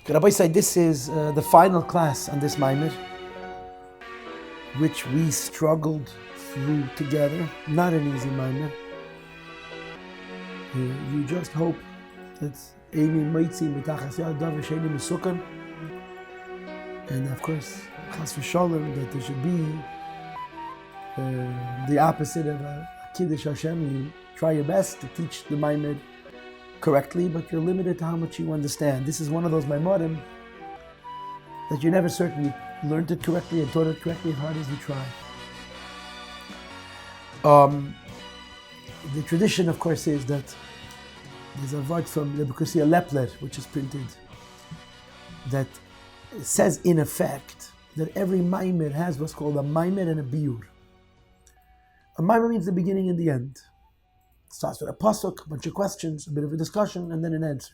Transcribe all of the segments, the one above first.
Rabbi said this is the final class on this Maamar, which we struggled through together. Not an easy Maamar. You just hope that Amy Moitzi Mitachas Yadav Sheni Misukan, and of course, Chas v'Shalom, that there should be the opposite of a Kiddush Hashem. You try your best to teach the Maamar correctly, but you're limited to how much you understand. This is one of those Maamarim that you never certainly learned it correctly and taught it correctly as hard as you try. The tradition, of course, is that there's a word from the Bekusia Lepler, which is printed, that says in effect that every Maamar has what's called a Maamar and a Biur. A Maamar means the beginning and the end. It starts with a pasuk, a bunch of questions, a bit of a discussion, and then an answer.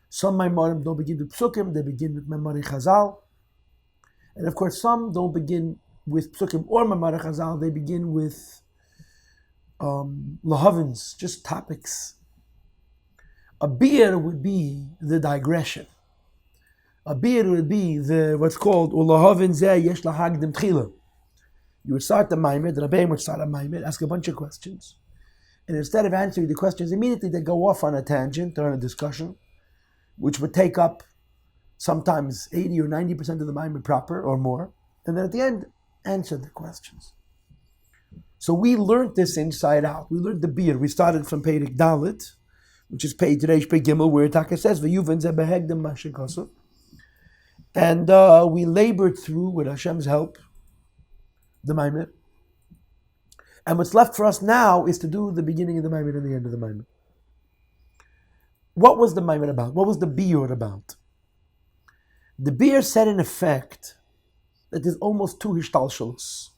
Some Maamarim don't begin with psukim, they begin with Maamar Chazal. And of course, some don't begin with psukim or Maamar Chazal, they begin with lahavins, just topics. A bir would be the digression. A bir would be the what's called ulahavin zeh yesh lahagdim tchila. You would start the Maamar, the Rebbeim would start a Maamar, ask a bunch of questions. And instead of answering the questions immediately, they go off on a tangent or on a discussion, which would take up sometimes 80 or 90% of the Maamar proper or more. And then at the end, answer the questions. So we learned this inside out. We learned the bir. We started from Perek Dalet, which is page Reish Pei Gimel, where Taka says, "V'yuven ze behegdem mashikosu," and we labored through, with Hashem's help, the Maamar. And what's left for us now is to do the beginning of the Maamar and the end of the Maamar. What was the Maamar about? What was the biur about? The biur said in effect that there's almost two hishtalshalos.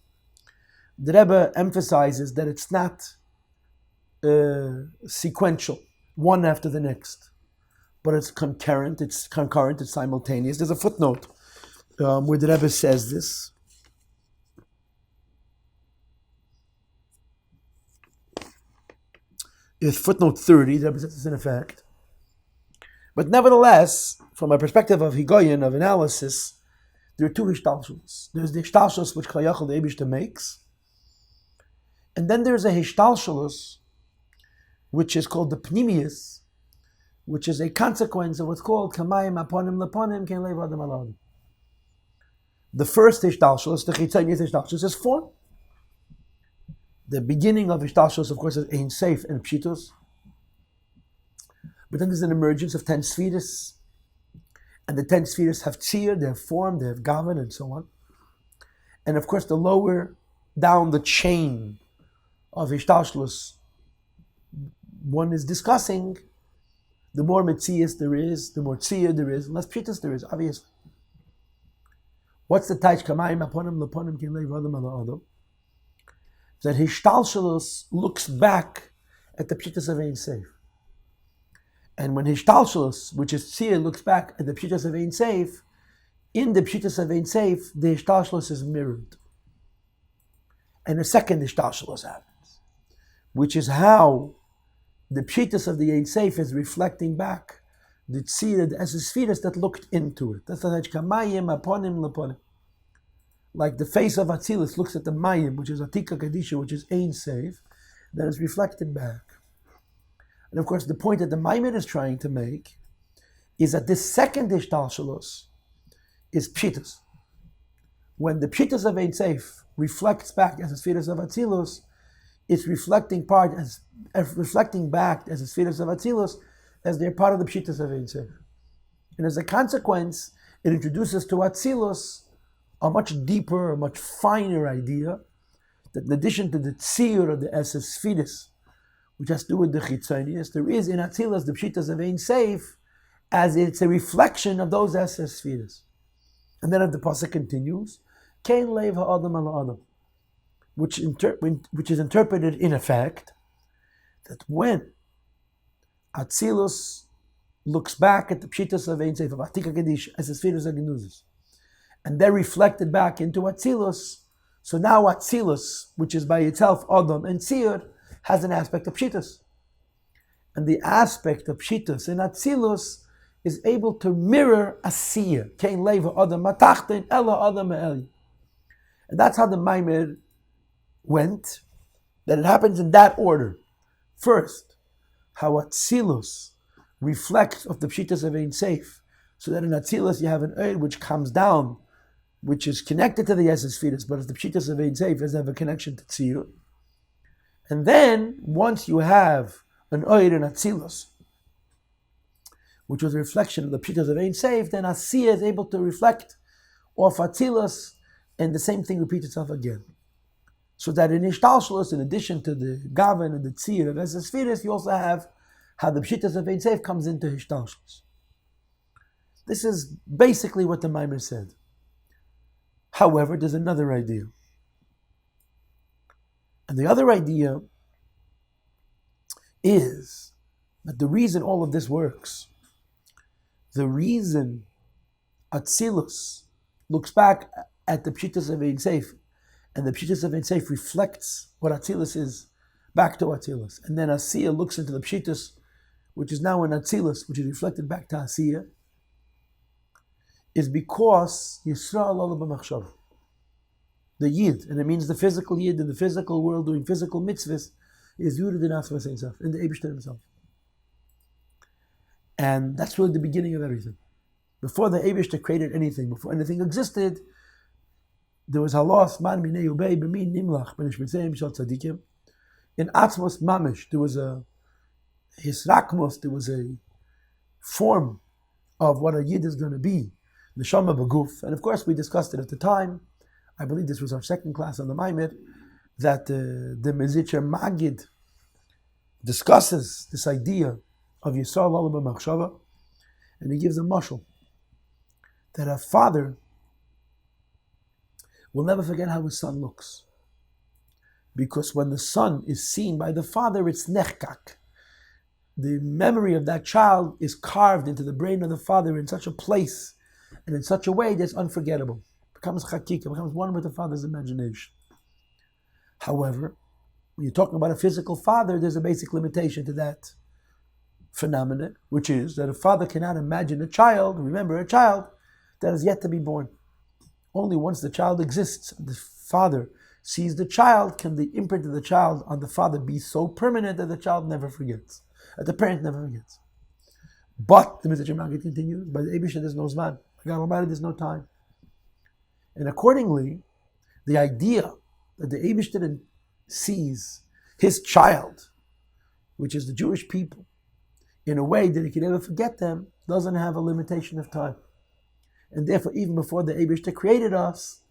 The Rebbe emphasizes that it's not sequential, one after the next, but it's concurrent, it's simultaneous. There's a footnote where the Rebbe says this. It's footnote 30, the Rebbe says this in effect. But nevertheless, from a perspective of higoyin, of analysis, there are two hishtalshalos. There's the hishtalshalos which Kol Yachol the Eibishter makes, and then there's a hishtalshalos which is called the pnimius, which is a consequence of what's called kamayim aponim leponim ken leiv adam al adam. The first hishtalshalos, the chitzonius hishtalshalos, is form. The beginning of hishtalshalos, of course, is ein seif and pshitos. But then there's an emergence of 10 spheres, and the 10 spheres have tzir, they have form, they have gavan, and so on. And of course, the lower down the chain of hishtalshalos one is discussing, the more metzias there is, the more tzir there is, the less pshitos there is, obviously. What's the taich kamayim aponim leponim kin leiv adam ala adam? That hishtalshalos looks back at the pshitos of ein seif. And when hishtalshalos, which is tzir, looks back at the pshitos of ein seif, in the pshitos of ein seif, the hishtalshalos is mirrored. And a second hishtalshalos happens, which is how the pshitos of the ein seif is reflecting back the tzir, the esespheres that looked into it. That's the kamayim aponim leponim. Like the face of Atzilus looks at the mayim, which is atika kadisha, which is ein seif, then it's reflected back. And of course, the point that the Maamar is trying to make is that this second hishtalshalos is pshitos. When the pshitos of ein seif reflects back as the spheres of Atzilus, it's reflecting back as the spheres of Atzilus, as they're part of the pshitos of ein seif. And as a consequence, it introduces to Atzilus a much deeper, a much finer idea that in addition to the tzir or the esespheres, which has to do with the chitzonius, there is in Atzilus the pshitos of ein seif, as it's a reflection of those esespheres. And then the pasuk continues, kein leiv ha'adam ala adam, which is interpreted in effect that when Atzilus looks back at the pshitos of ein seif, of atika kedish, esespheres agenuzis, and they're reflected back into Atzilus, so now Atzilus, which is by itself Adam and Tzir, has an aspect of Pshitos. And the aspect of Pshitos in Atzilus is able to mirror Asiya. Kein leva adam matachtin ella adam ma'eli. And that's how the Maamar went, that it happens in that order. First, how Atzilus reflects of the Pshitas of Ein Seif, so that in Atzilus you have an Eid which comes down, which is connected to the Yeses Fetus, but if the Pshitas of Ein Seif doesn't have a connection to Tziyut. And then, once you have an Eid in Atzilus, which was a reflection of the Pshitas of Ein Seif, then Asiya is able to reflect off Atzilus, and the same thing repeats itself again. So that in Ishtalshalos, in addition to the Gavin and the Tzir of Yeses Fetus, you also have how the Pshitas of Ein Seif comes into Ishtalshalos. This is basically what the Maamar said. However, there's another idea. And the other idea is that the reason all of this works, the reason Atzilus looks back at the Pshitas of Ein Seif, and the Pshitas of Ein Seif reflects what Atzilus is back to Atzilus. And then Asiya looks into the Pshitas, which is now in Atzilus, which is reflected back to Asiya, is because Yisrael Olam B'Machshava. The Yid, and it means the physical Yid in the physical world doing physical mitzvahs, is rooted in Atzvas Ein Sof, in the Eibishter himself. And that's really the beginning of everything. Before the Eibishter created anything, before anything existed, there was halos man minei ubei b'min nimlach b'nish mitzeim shal tzadikim. In Atzmos mamish, there was a hisrakmos, there was a form of what a Yid is going to be, neshama b'guf. And of course, we discussed it at the time. I believe this was our second class on the Maamar, that the Mezitcher Magid discusses this idea of Yisrael Olam B'Machshava, and he gives a mashal that a father will never forget how his son looks. Because when the son is seen by the father, it's nechkak. The memory of that child is carved into the brain of the father in such a place and in such a way that's unforgettable. It becomes chakika, becomes one with the father's imagination. However, when you're talking about a physical father, there's a basic limitation to that phenomenon, which is that a father cannot imagine a child, remember a child, that is yet to be born. Only once the child exists, the father sees the child, can the imprint of the child on the father be so permanent that the child never forgets, that the parent never forgets. But, the Mr. Magid continues, by the Eibishter there's no zman, by God Almighty there's no time. And accordingly, the idea that the Eibishter sees his child, which is the Jewish people, in a way that he can never forget them, doesn't have a limitation of time. And therefore, even before the Eibishter created us,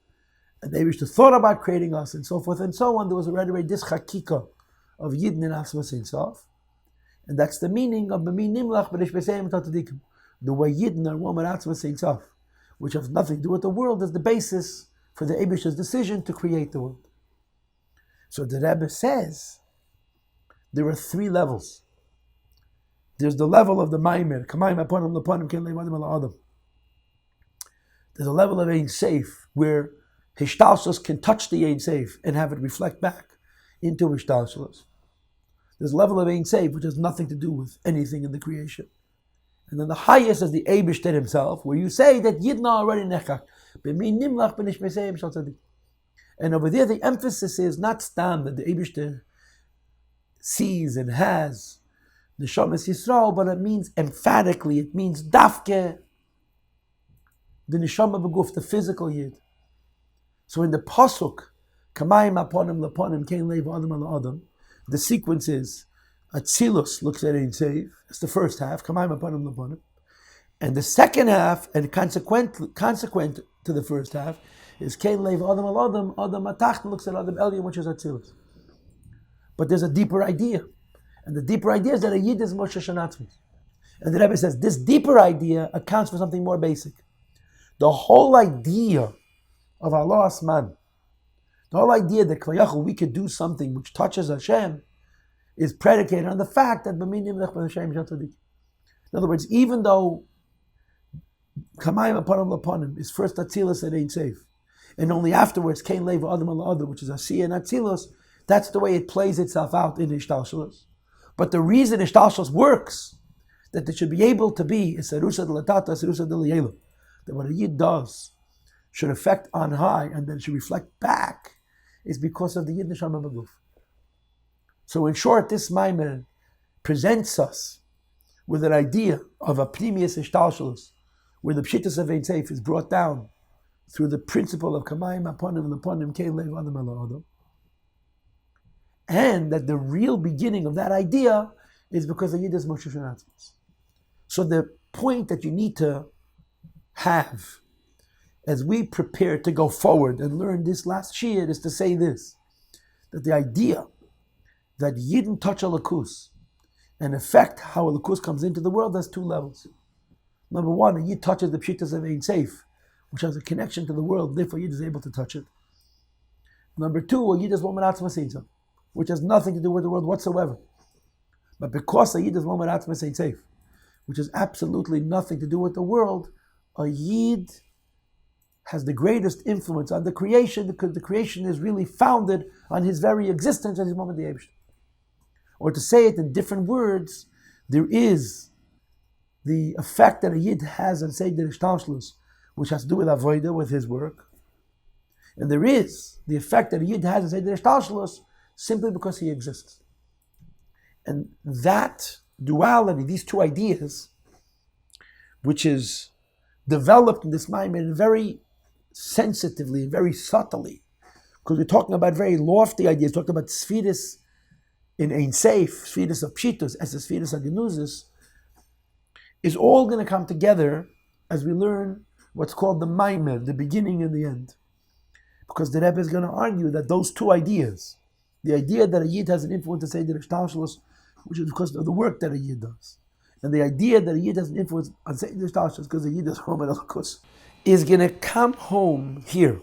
and the Eibishter thought about creating us, and so forth and so on, there was already this chakika of Yidden and Atzvas Ein Sof. And that's the meaning of B'min Nimlach B'nish B'seim Tatadikim. The way Yidden are one with Atzvas Ein Sof, which has nothing to do with the world, is the basis for the Eibishter's decision to create the world. So the Rebbe says there are three levels. There's the level of the Maamar, Kamayim Aponim Laponim Ken Leivadim Ala Adam. There's a level of Ein Seif where Hishtalshalos can touch the Ein Seif and have it reflect back into Hishtalshalos. There's a level of Ein Seif which has nothing to do with anything in the creation. And then the highest is the Eibishter himself, where you say that Yidna already nechak. B'min nimlach b'nish b'seim shal tzadik. And over there the emphasis is not stam that the Eibishter sees and has Neshamas Yisrael, but it means emphatically, it means dafke, the Neshama B'guf, the physical Yid. So in the Pasuk, Kamayim Aponim Laponim Kein Leiv Adam Ala Adam, the sequence is Atzilus looks at Ein Seif, it's the first half, Kamayim Aponim Laponim. And the second half, and consequent to the first half, is Kein Leiv Adam Ala Adam, Adam Atach looks at Adam Elyon, which is Atzilus. But there's a deeper idea. And the deeper idea is that a Yid is Moshe Shanatzmi. And the Rebbe says this deeper idea accounts for something more basic. The whole idea of Allah Asman, the whole idea that Kvayachal, we could do something which touches Hashem, is predicated on the fact that in other words, even though Kamayim Aponim Laponim is first Atzilus and Ein Seif, and only afterwards Kein Leiv Adam Ala Adam, which is Asiya and Atzilus, that's the way it plays itself out in Ishtalshalos. But the reason Ishtalshalos works, that it should be able to be Isarusa de Latata, Isarusa de Layela, that what a Yid does should affect on high and then should reflect back, is because of the Yid Neshama Baguf. So in short, this Maamar presents us with an idea of a Pnimius Ishtalshalus, where the Pshittas of Ein Seif is brought down through the principle of Kamayim Aponim Leponim Kelev Adam Ela Adam, and that the real beginning of that idea is because the Yid is Moshe Shanatzmas. So the point that you need to have as we prepare to go forward and learn this last shiur is to say this, that the idea that Yidden touch a lakus and affect how a lakus comes into the world has two levels. Number one, a Yid touches the Pshittas of Ein Seif, which has a connection to the world, therefore Yid is able to touch it. Number two, a Yid is Lomer Atzmas Ein Seif, which has nothing to do with the world whatsoever. But because a Yid is Lomer Atzmas Ein Seif, which has absolutely nothing to do with the world, a Yid has the greatest influence on the creation, because the creation is really founded on his very existence as his moment the Eibush. Or to say it in different words, there is the effect that a Yid has on Seder Ishtalshlus, which has to do with Avodah, with his work. And there is the effect that a Yid has on Seder Ishtalshlus simply because he exists. And that duality, these two ideas, which is developed in this Maamar very sensitively and very subtly, because we're talking about very lofty ideas, talking about Sfiris in Ein Seif, Sfiris of Pshitos, as the Sfiris of Genuzis, is all going to come together as we learn what's called the Maamar, the beginning and the end. Because the Rebbe is going to argue that those two ideas, the idea that a Yid has an influence to Seder Ishtalshlus, which is because of the work that a Yid does, and the idea that a Yid has an influence on Seder Ishtalshlus because a Yid is home at Alakus, is going to come home here.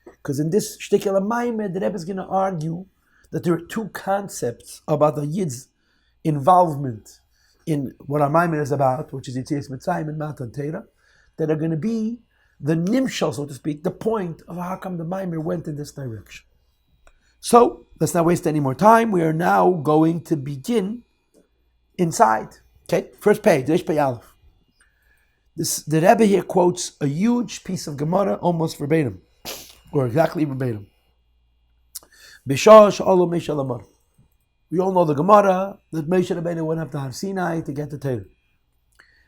Because in this Shtikel Maamar, the Rebbe is going to argue that there are two concepts about the Yid's involvement in what our Maamar is about, which is Yetzias Mitzrayim and Matan Torah, that are going to be the nimshal, so to speak, the point of how come the Maamar went in this direction. So, let's not waste any more time. We are now going to begin inside. Okay, first page, Reish Pei Aleph. The Rebbe here quotes a huge piece of Gemara, almost verbatim, or exactly verbatim. Beshah she'alo Moshe lamar. We all know the Gemara that Moshe Rabbeinu went up to Har Sinai to get the Torah.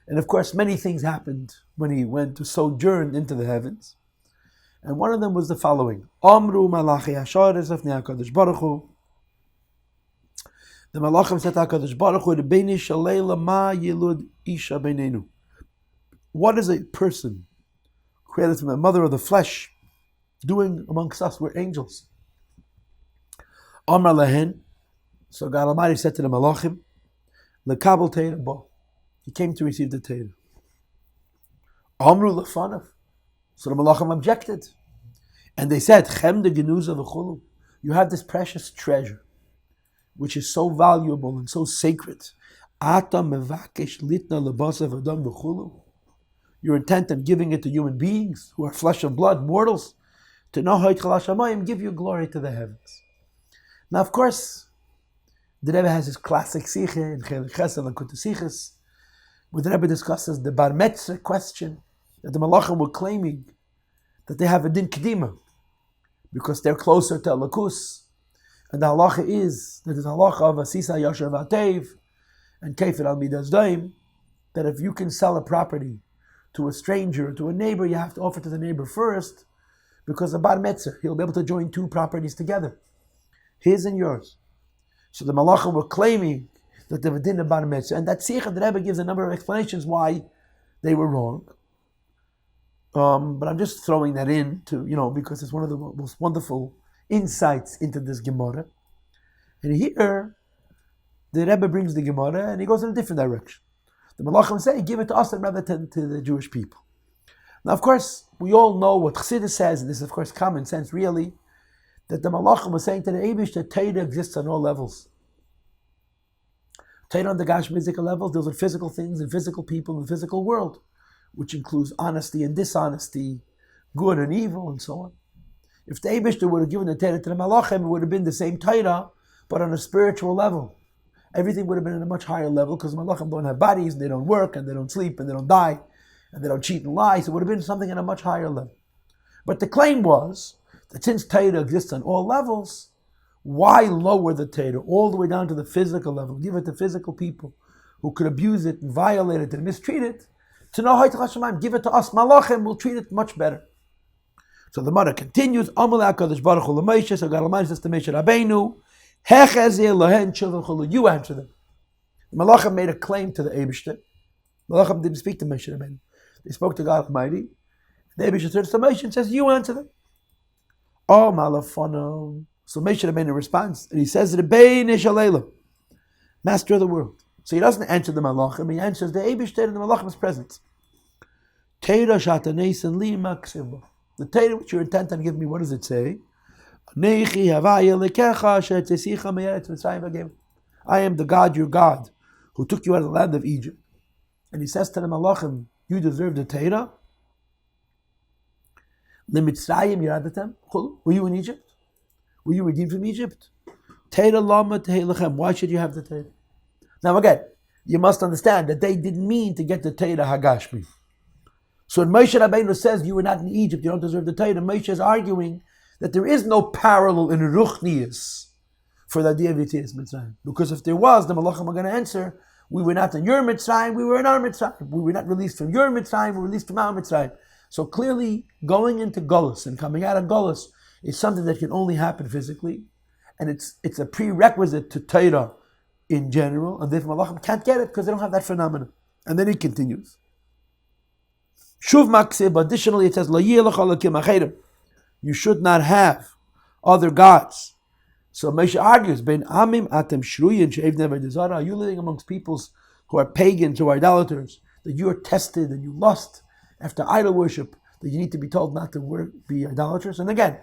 And of course, many things happened when he went to sojourn into the heavens. And one of them was the following. Amru malachi Hasharis afnei HaKadosh Baruch Hu. The Malachim said to HaKadosh Baruch Hu, Rebbeinu shalayla ma yilud isha beinenu. What is a person created from the mother of the flesh doing amongst us? We're angels. Amar lehen. So God Almighty said to the Malachim, Lekabel Torah bo. He came to receive the Torah. Amru lefanav. So the Malachim objected. And they said, Chem de genuza v'chulu. You have this precious treasure, which is so valuable and so sacred. Ata mevakesh litna lebasav adam v'chulu. You're intent on giving it to human beings who are flesh and blood, mortals, to know how Hashamayim give you glory to the heavens. Now, of course, the Rebbe has his classic Siche in Chelik Chesed and Kutu Siches, where the Rebbe discusses the Bar Metzah question that the Malachim were claiming that they have a din kedima because they're closer to Alakus, and the halacha is that the halacha of Asisa Yasher Vatev and Kefir Al Midas Daim, that if you can sell a property to a stranger, to a neighbor, you have to offer to the neighbor first, because the Bar Metzah, he'll be able to join two properties together, his and yours. So the Malachim were claiming that they were din of Bar Metzah, and that Sicha, the Rebbe gives a number of explanations why they were wrong. But I'm just throwing that in to, because it's one of the most wonderful insights into this Gemara. And here, the Rebbe brings the Gemara and he goes in a different direction. The Malachim say, give it to us rather than to the Jewish people. Now, of course, we all know what Chassidus says, and this is, of course, common sense, really, that the Malachim was saying to the Eibush that Torah exists on all levels. Torah on the Gashmizik level deals with physical things and physical people and the physical world, which includes honesty and dishonesty, good and evil, and so on. If the Eibush would have given the Torah to the Malachim, it would have been the same Torah, but on a spiritual level. everything would have been at a much higher level because Malachim don't have bodies, and they don't work, and they don't sleep, and they don't die, and they don't cheat and lie. So it would have been something at a much higher level. But the claim was that since Torah exists on all levels, why lower the Torah all the way down to the physical level? Give it to physical people who could abuse it and violate it and mistreat it. To know give it to us, Malachim will treat it much better. So the mother continues, Amalei HaKadosh Baruch Hu LaMoshe, so God Almighty says to Moshe Rabbeinu, Hechezeh lohen children chulu, you answer them. The Malachim made a claim to the Eibishter. Malachim didn't speak to Moshe Rabbeinu. They spoke to God Almighty. The Eibishter turns to Moshe and says, you answer them. Oh, Malafonam. So Moshe Rabbeinu responds, and he says, Rebbeinu Shalelu, Master of the world. So he doesn't answer the Malachim, he answers the Eibishter in the Malachim's presence. Teira shataneisen li maksiba. The Torah which you're intent on giving me, what does it say? I am the God, your God, who took you out of the land of Egypt. And he says to the Malachim, you deserve the Torah. Were you in Egypt? Were you redeemed from Egypt? Why should you have the Torah? Now again, you must understand that they didn't mean to get the Torah Hagashmi. So when Moshe Rabbeinu says you were not in Egypt, you don't deserve the Torah, Moshe is arguing that there is no parallel in Ruchnius for the idea of Yetzias Mitzrayim. Because if there was, the Malachim are going to answer, we were not in your Mitzrayim, we were in our Mitzrayim. We were not released from your Mitzrayim, we were released from our Mitzrayim. So clearly, going into Golus and coming out of Golus is something that can only happen physically, and it's a prerequisite to Torah in general, and therefore Malachim can't get it because they don't have that phenomenon. And then he continues. Shuv maksib, additionally it says, you should not have other gods. So Moshe argues, Ben Amim Atem Shruyin She'ev Nevedizara, are you living amongst peoples who are pagans, who are idolaters, that you are tested and you lust after idol worship, that you need to be told not to be idolaters? And again,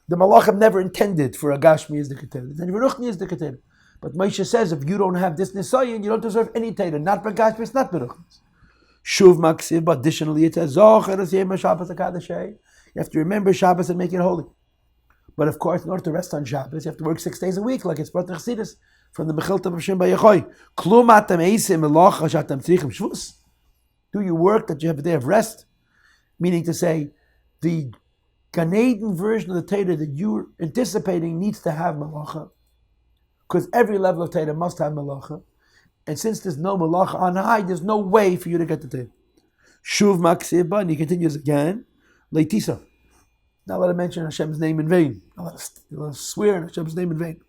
the Malachim never intended for a Gashmi as the Keter, and Ruchni is the Keter. But Moshe says, if you don't have this Nisayin, you don't deserve any Torah, not by Gashmi, not by Ruchni. Shuv maksiv, but additionally it says, you have to remember Shabbos and make it holy. But of course, in order to rest on Shabbos, you have to work 6 days a week, like it's brought to Chassidus from the Mechilta of Shem Bayechoy. Do you work that you have a day of rest? Meaning to say, the Gan Eden version of the Torah that you're anticipating needs to have Malacha. Because every level of Torah must have Malacha. And since there's no Malacha on high, there's no way for you to get the Torah. Shuv maksiba, and he continues again. Leitisa. Not let him mention Hashem's name in vain. Not let us swear in Hashem's name in vain.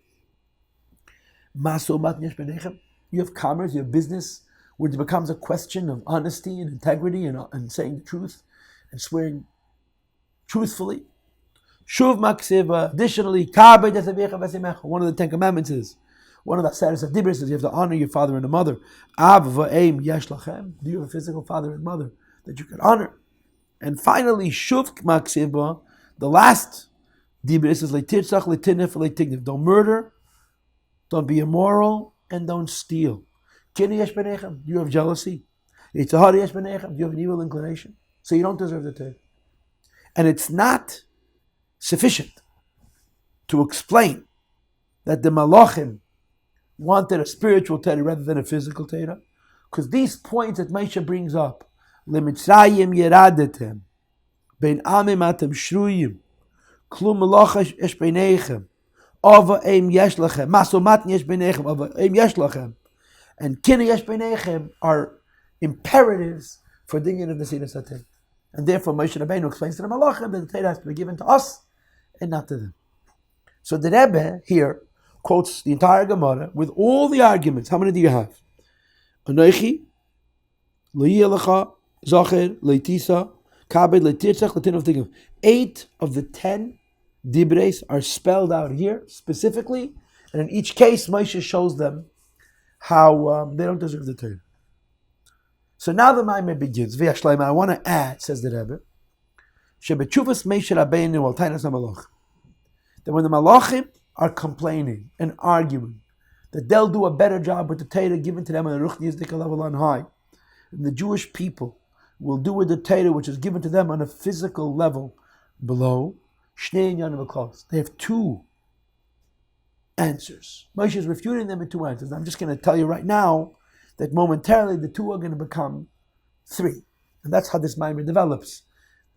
You have commerce, you have business, where it becomes a question of honesty and integrity and saying the truth and swearing truthfully. Shuv maksiba. Additionally, one of the 10 Commandments is, one of the status of Dibris is you have to honor your father and mother. Av va'em yesh lachem. Do you have a physical father and mother that you can honor? And finally, Shuv maksiba, the last Dibris is leitirtzach, leitinef, leitigniv. Don't murder, don't be immoral, and don't steal. Kini yesh benechem. Do you have jealousy? Yitzhahari yesh benechem. Do you have an evil inclination? So you don't deserve the Torah. And it's not sufficient to explain that the Malachim wanted a spiritual Torah rather than a physical Torah, because these points that Moshe brings up, Lemitzrayim yeradetem, bein amim atem shruyim, klum malacha yesh beinechem, ava eim yesh lachem, masomat yesh beinechem, ava eim yesh lachem, and kina yesh beinechem are imperatives for the union of the Sinai Satin. And therefore Moshe Rabbeinu explains to the Malachim that the Torah has to be given to us and not to them. So the Rebbe here quotes the entire Gemara with all the arguments. How many do you have? Anoichi, Lo'iyelecha, Zacher, Leitisa, Kabed, Leitirtzach, Latin of Tigim. 8 of the 10 Dibres are spelled out here specifically, and in each case Moshe shows them how they don't deserve the Torah. So now the Maamar begins. I want to add, says the Rebbe, Shebetshuvas Moshe Rabbeinu al Tainas HaMalach, that when the Malachim are complaining and arguing that they'll do a better job with the Torah given to them on the Ruchni Yizdika level on high, and the Jewish people will do with the Torah which is given to them on a physical level below, Shnei Inyanim V'Klos. They have 2 answers. Moshe is refuting them in two answers. I'm just going to tell you right now that momentarily the two are going to become three. And that's how this Maamar develops.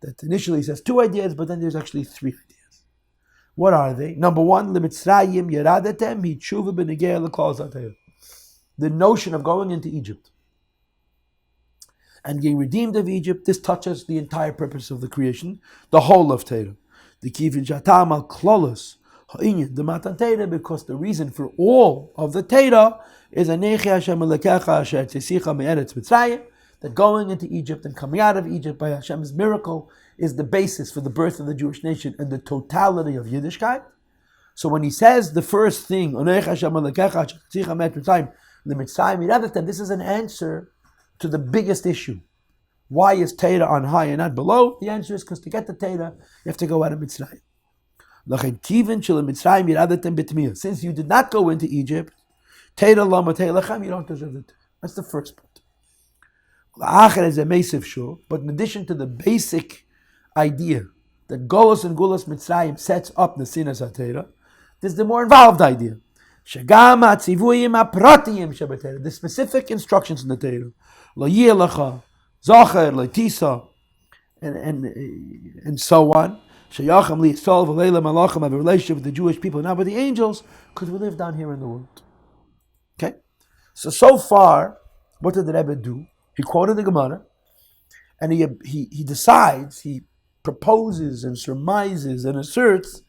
That initially says two ideas, but then there's actually three ideas. What are they? Number one, L'Mitzrayim yeradetem hitshuva b'negei l'klal zatayim. The notion of going into Egypt and getting redeemed of Egypt, this touches the entire purpose of the creation, the whole of Torah. The kivin shatam al klolos ha'inyan the matan Torah, because the reason for all of the Torah is anechi Hashem elekecha asher tzisicha me'eretz Mitzrayim, that going into Egypt and coming out of Egypt by Hashem's miracle is the basis for the birth of the Jewish nation and the totality of Yiddishkeit. So when he says the first thing, anechi Hashem elekecha asher tzisicha me'eretz Mitzrayim, the Mitzrayim, this is an answer to the biggest issue. Why is Torah on high and not below? The answer is because to get the Torah, you have to go out of Mitzrayim. Since you did not go into Egypt, you don't deserve it. That's the first point. But in addition to the basic idea that Golos and Gulos Mitzrayim sets up the Sinas HaTorah, there's the more involved idea. The specific instructions in the Torah, lo yelecha, zacher, leitisa, and so on. Sheyacham li'yisol v'leila malachim, have a relationship with the Jewish people, not with the angels, because we live down here in the world. Okay, so far, what did the Rebbe do? He quoted the Gemara, and he decides, he proposes and surmises and asserts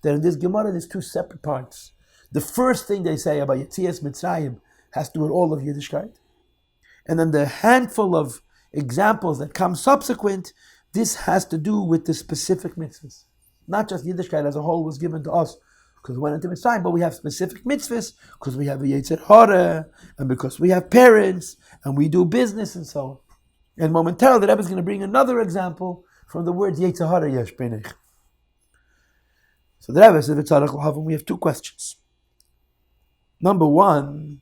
that in this Gemara there's two separate parts. The first thing they say about Yetzias Mitzrayim has to do with all of Yiddishkeit. And then the handful of examples that come subsequent, this has to do with the specific mitzvahs. Not just Yiddishkeit as a whole was given to us because we went into Mitzrayim, but we have specific mitzvahs because we have a Yetzer Hara, and because we have parents, and we do business and so on. And momentarily the Rebbe is going to bring another example from the word Yetzer Hara Yesh Beinech. So the Rebbe says, we have two questions. Number one,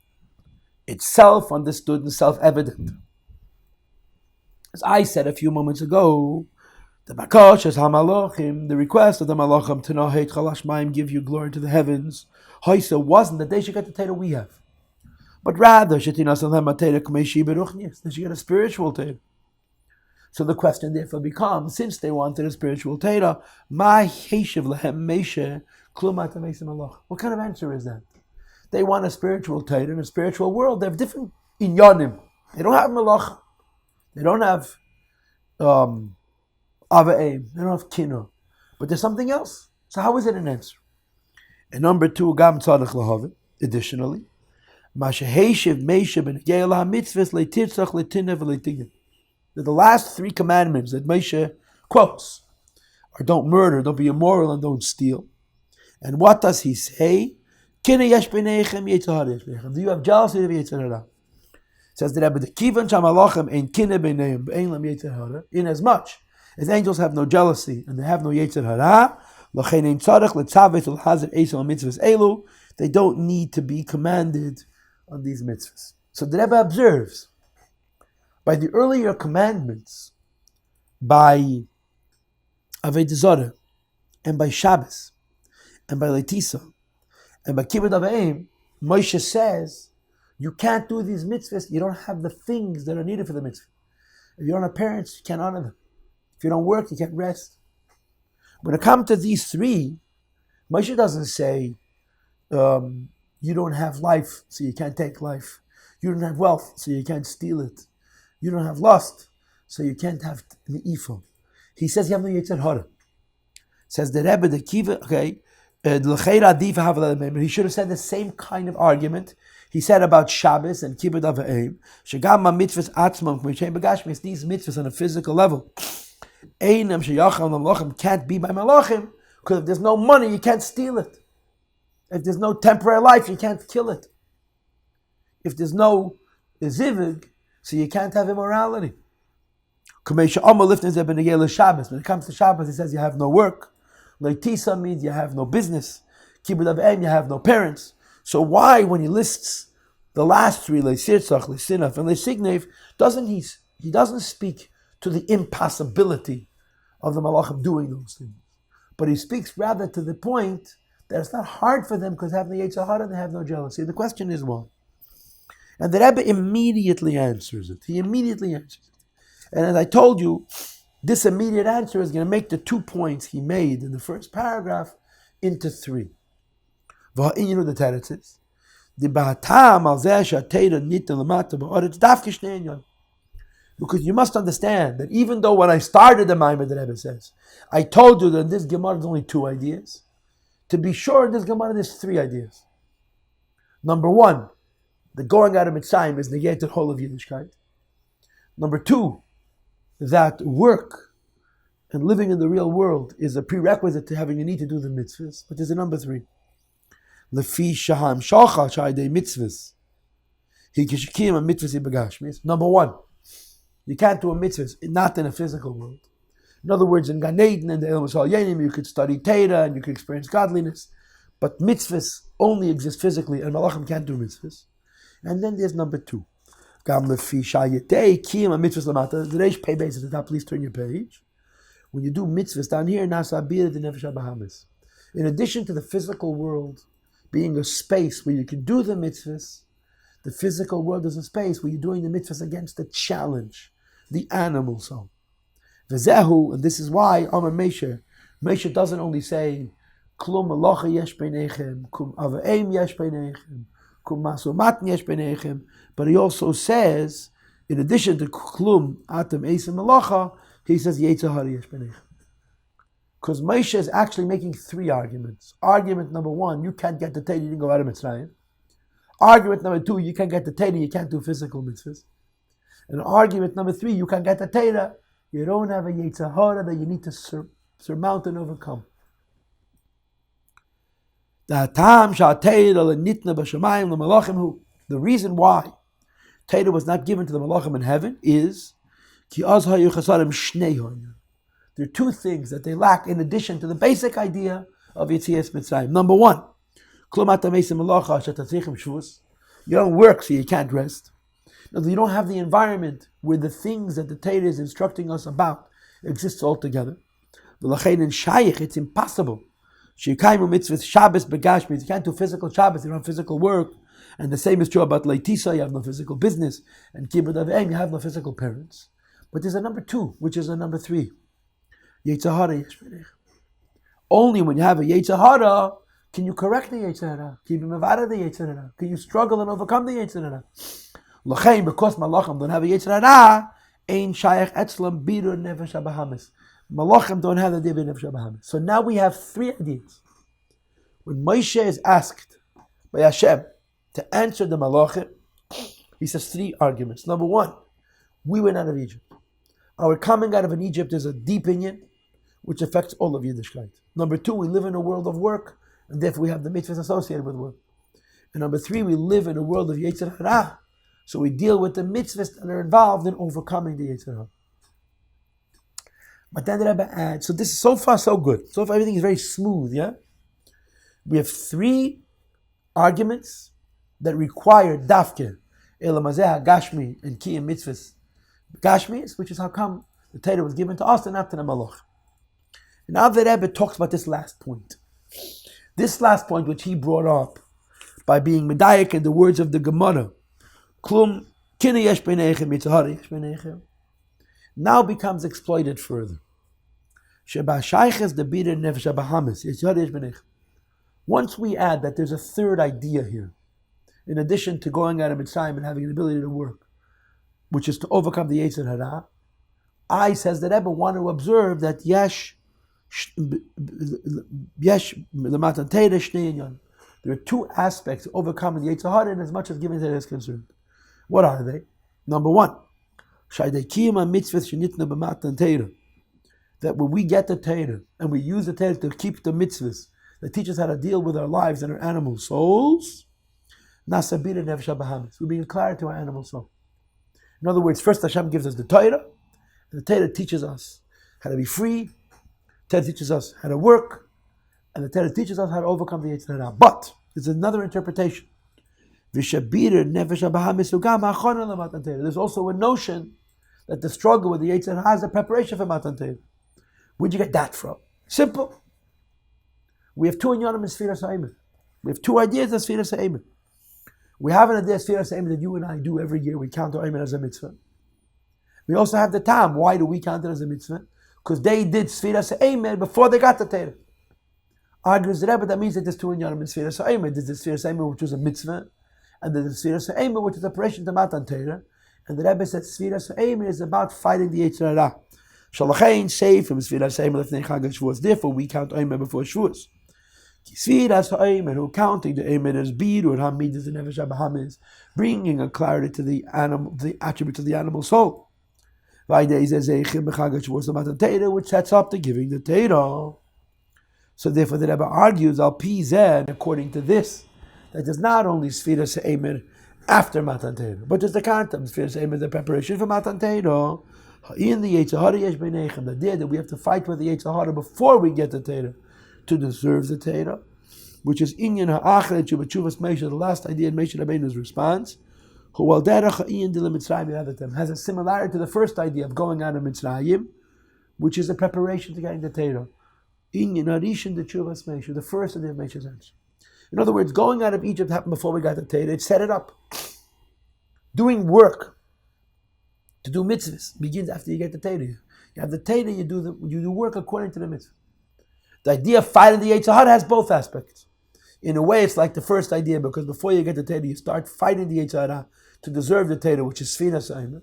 it's self-understood and self-evident. As I said a few moments ago, the Bakashas HaMalachim, the request of the Malachim to Noheit Chalashmaim, give you glory to the heavens, Hoisa wasn't that they should get the Torah we have, but rather they should get a spiritual Torah. So the question therefore becomes, since they wanted a spiritual Torah, what kind of answer is that? They want a spiritual Torah in a spiritual world. They have different inyanim. They don't have malach. They don't have ava'im. They don't have kino. But there's something else. So how is it an answer? And number two, gam tzadich lahavit. Additionally, that the last three commandments that Moshe quotes are don't murder, don't be immoral, and don't steal. And what does he say? Do you have jealousy of Yetzer Hara? Says the Rebbe, the kivan shamalachim ein kine b'neiim b'ein lam Yetzer Hara. In as much as angels have no jealousy and they have no Yetzer Hara, l'chein ein tzarech letzavet ulhazer eisel mitzvahs elu. They don't need to be commanded on these mitzvahs. So the Rebbe observes, by the earlier commandments, by Avodah Zarah, and by Shabbos, and by Leitisa, and by Kibbud Avayim, Moshe says, you can't do these mitzvahs, you don't have the things that are needed for the mitzvah. If you don't have parents, you can't honor them. If you don't work, you can't rest. When it comes to these three, Moshe doesn't say, you don't have life, so you can't take life. You don't have wealth, so you can't steal it. You don't have lust, so you can't have the ifo. He says you have no Yetzer Hara. Says the Rebbe, the Kiva, okay, he should have said the same kind of argument he said about Shabbos and Kibbud Avayim. Shegam mitzvahs atzmam k'meichein begashmis. These mitzvahs on a physical level, einam sheyachal malachim, can't be by malachim, because if there's no money, you can't steal it. If there's no temporary life, you can't kill it. If there's no zivig, so you can't have immorality. When it comes to Shabbos, he says you have no work. Leitisa means you have no business. Kibbud Avayim, you have no parents. So why, when he lists the last three, Leisirzach, Leisinaf, and Leisignev, he doesn't speak to the impossibility of the Malachim doing those things. But he speaks rather to the point that it's not hard for them because they have the Yetzer Hara and they have no jealousy. The question is why? And the Rebbe immediately answers it. He immediately answers it. And as I told you, this immediate answer is going to make the 2 points he made in the first paragraph into 3. You know the teretz is. Because you must understand that even though when I started the Maamar, the Rebbe says, I told you that in this Gemara there's only 2 ideas. To be sure, in this Gemara there's 3 ideas. Number 1, the going out of Mitzrayim is negated whole of Yiddishkeit. Number 2, that work and living in the real world is a prerequisite to having a need to do the mitzvahs. But there's a number 3. Lefi shaham shacha sha'idei mitzvahs. He kishikim a mitzvahs ibagashmis. Number 1, you can't do a mitzvahs not in a physical world. In other words, in Gan Eden and the Ilmus Al-Yanim, you could study Torah and you could experience godliness. But mitzvahs only exist physically, and Malachim can't do mitzvahs. And then there's number 2. Gam lefi sha'yetei kiyam a mitzvahs lamata. The Reish Pei Beis at the top, please turn your page. When you do mitzvahs down here, nasa abir de nefesh habahamis. In addition to the physical world being a space where you can do the mitzvahs, the physical world is a space where you're doing the mitzvahs against the challenge, the animal soul. V'zehu, and this is why Amar Moshe doesn't only say klum malacha yesh beinechem, kum avaim yesh beinechem, kum masumat yesh beinechem, but he also says, in addition to klum atam esim malacha, he says yetzer hara yesh beinechem. Because Moshe is actually making 3 arguments. Argument number 1, you can't get the Torah, you didn't go out of Mitzrayim. Argument number 2, you can't get the Torah, you can't do physical mitzvahs. And argument number 3, you can't get the Torah, you don't have a Yetzer Hara that you need to surmount and overcome. The reason why Torah was not given to the Malachim in heaven is there are 2 things that they lack in addition to the basic idea of Yetzias Mitzrayim. Number 1, you don't work, so you can't rest. You don't have the environment where the things that the Torah is instructing us about exists altogether. It's impossible. You can't do physical Shabbos, you don't have physical work. And the same is true about Leitisa, you have no physical business. And Kibbud Avim, you have no physical parents. But there's a number 2, which is a number 3. Yetzer Hara yesh beinechem. Only when you have a Yetzer Hara can you correct the Yetzer Hara. Can you mevara the Yetzer Hara? Can you struggle and overcome the Yetzer Hara? L'chein, because Malachim don't have a Yetzer Hara, ein shayach etzlam birur nefesh habahamis. Malachim don't have the dibur nefesh habahamis. So now we have 3 ideas. When Moshe is asked by Hashem to answer the Malachim, he says 3 arguments. Number 1, we went out of Egypt. Our coming out of Egypt is a deep inyan, which affects all of Yiddishkeit. Number 2, we live in a world of work, and therefore we have the mitzvahs associated with work. And number 3, we live in a world of Yetzer Hara, so we deal with the mitzvahs that are involved in overcoming the Yetzer Hara. But then the Rebbe adds, so this is so far so good. So far everything is very smooth, yeah? We have 3 arguments that require dafke, elamazeh, gashmi, and kiyam mitzvahs. Gashmis, which is how come the Torah was given to us and not to the Malach. And now the Rebbe talks about this last point. This last point, which he brought up by being medayik in the words of the Gemara, klum kina yesh beinechem, yetzer hara yesh beinechem, now becomes exploited further. Sheba shayches the bira nefesh habahamis, yetzer hara yesh beinechem. Once we add that there's a 3rd idea here, in addition to going out of Mitzrayim and having an ability to work, which is to overcome the Yetzer Hara, I, says the Rebbe, want to observe that there are 2 aspects of overcoming the Yetzer Hara in as much as giving Torah is concerned. What are they? Number 1, that when we get the Torah and we use the Torah to keep the mitzvahs that teach us how to deal with our lives and our animal souls, we're being clear to our animal soul. In other words, first Hashem gives us the Torah, and the Torah teaches us how to be free, the Torah teaches us how to work, and the Torah teaches us how to overcome the Yetzer Hara. But there's another interpretation. There's also a notion that the struggle with the Yetzer Hara is a preparation for Matan Torah. Where'd you get that from? Simple. We have two inyanim in Sfiras Ha'emet. We have two ideas of Sfiras Ha'emet. We have an idea of Sfiras Ha'emet that you and I do every year. We count our Emet as a mitzvah. We also have the time. Why do we count it as a mitzvah? Because they did Sfiras Ha'emet before they got the Torah. Argues the Rebbe, that means that there's two inyanim in Sfiras Ha'emet. There's the Sfiras Ha'emet, which was a mitzvah, and there's the Sfiras Ha'emet, which is a preparation to Matan Torah. And the Rebbe said Sfiras Ha'emet is about fighting the Yetzer Hara. Shalachain say from Sfiras Ha'emet lefnei Chag HaShavuos. Therefore, we count Emet before Shavuos. Sfiras Ha'emet, who counting the Emet as Bid or Hamid is the Nefesh HaBahamis, bringing a clarity to the animal, the attribute of the animal soul. Which sets up the giving the Torah. So therefore, the Rebbe argues al Pized, according to this, that there's not only Sfiras Ha'emet after Matan Torah, but there's the content Sfiras Ha'emet, the preparation for Matan Torah. In the Yetzer Hara yesh beinechem, the idea that we have to fight with the Yetzer Hara before we get the Torah to deserve the Torah, which is Inyan Ha'achret Shuvas Moshe, the last idea in Moshe Rabbeinu's response. Who al derech ha'in dil Mitzrayim has a similarity to the first idea of going out of Mitzrayim, which is a preparation to getting the Torah. Inyan Harishin the Shuvas Moshe, the first idea of Moshe's answer. In other words, going out of Egypt happened before we got the Torah. It set it up. Doing work to do mitzvahs begins after you get the Torah. You have the Torah, you do work according to the mitzvah. The idea of fighting the Yetzer Hara has both aspects. In a way, it's like the first idea, because before you get the Torah, you start fighting the Yetzer Hara to deserve the Torah, which is Sfiras Ha'emet.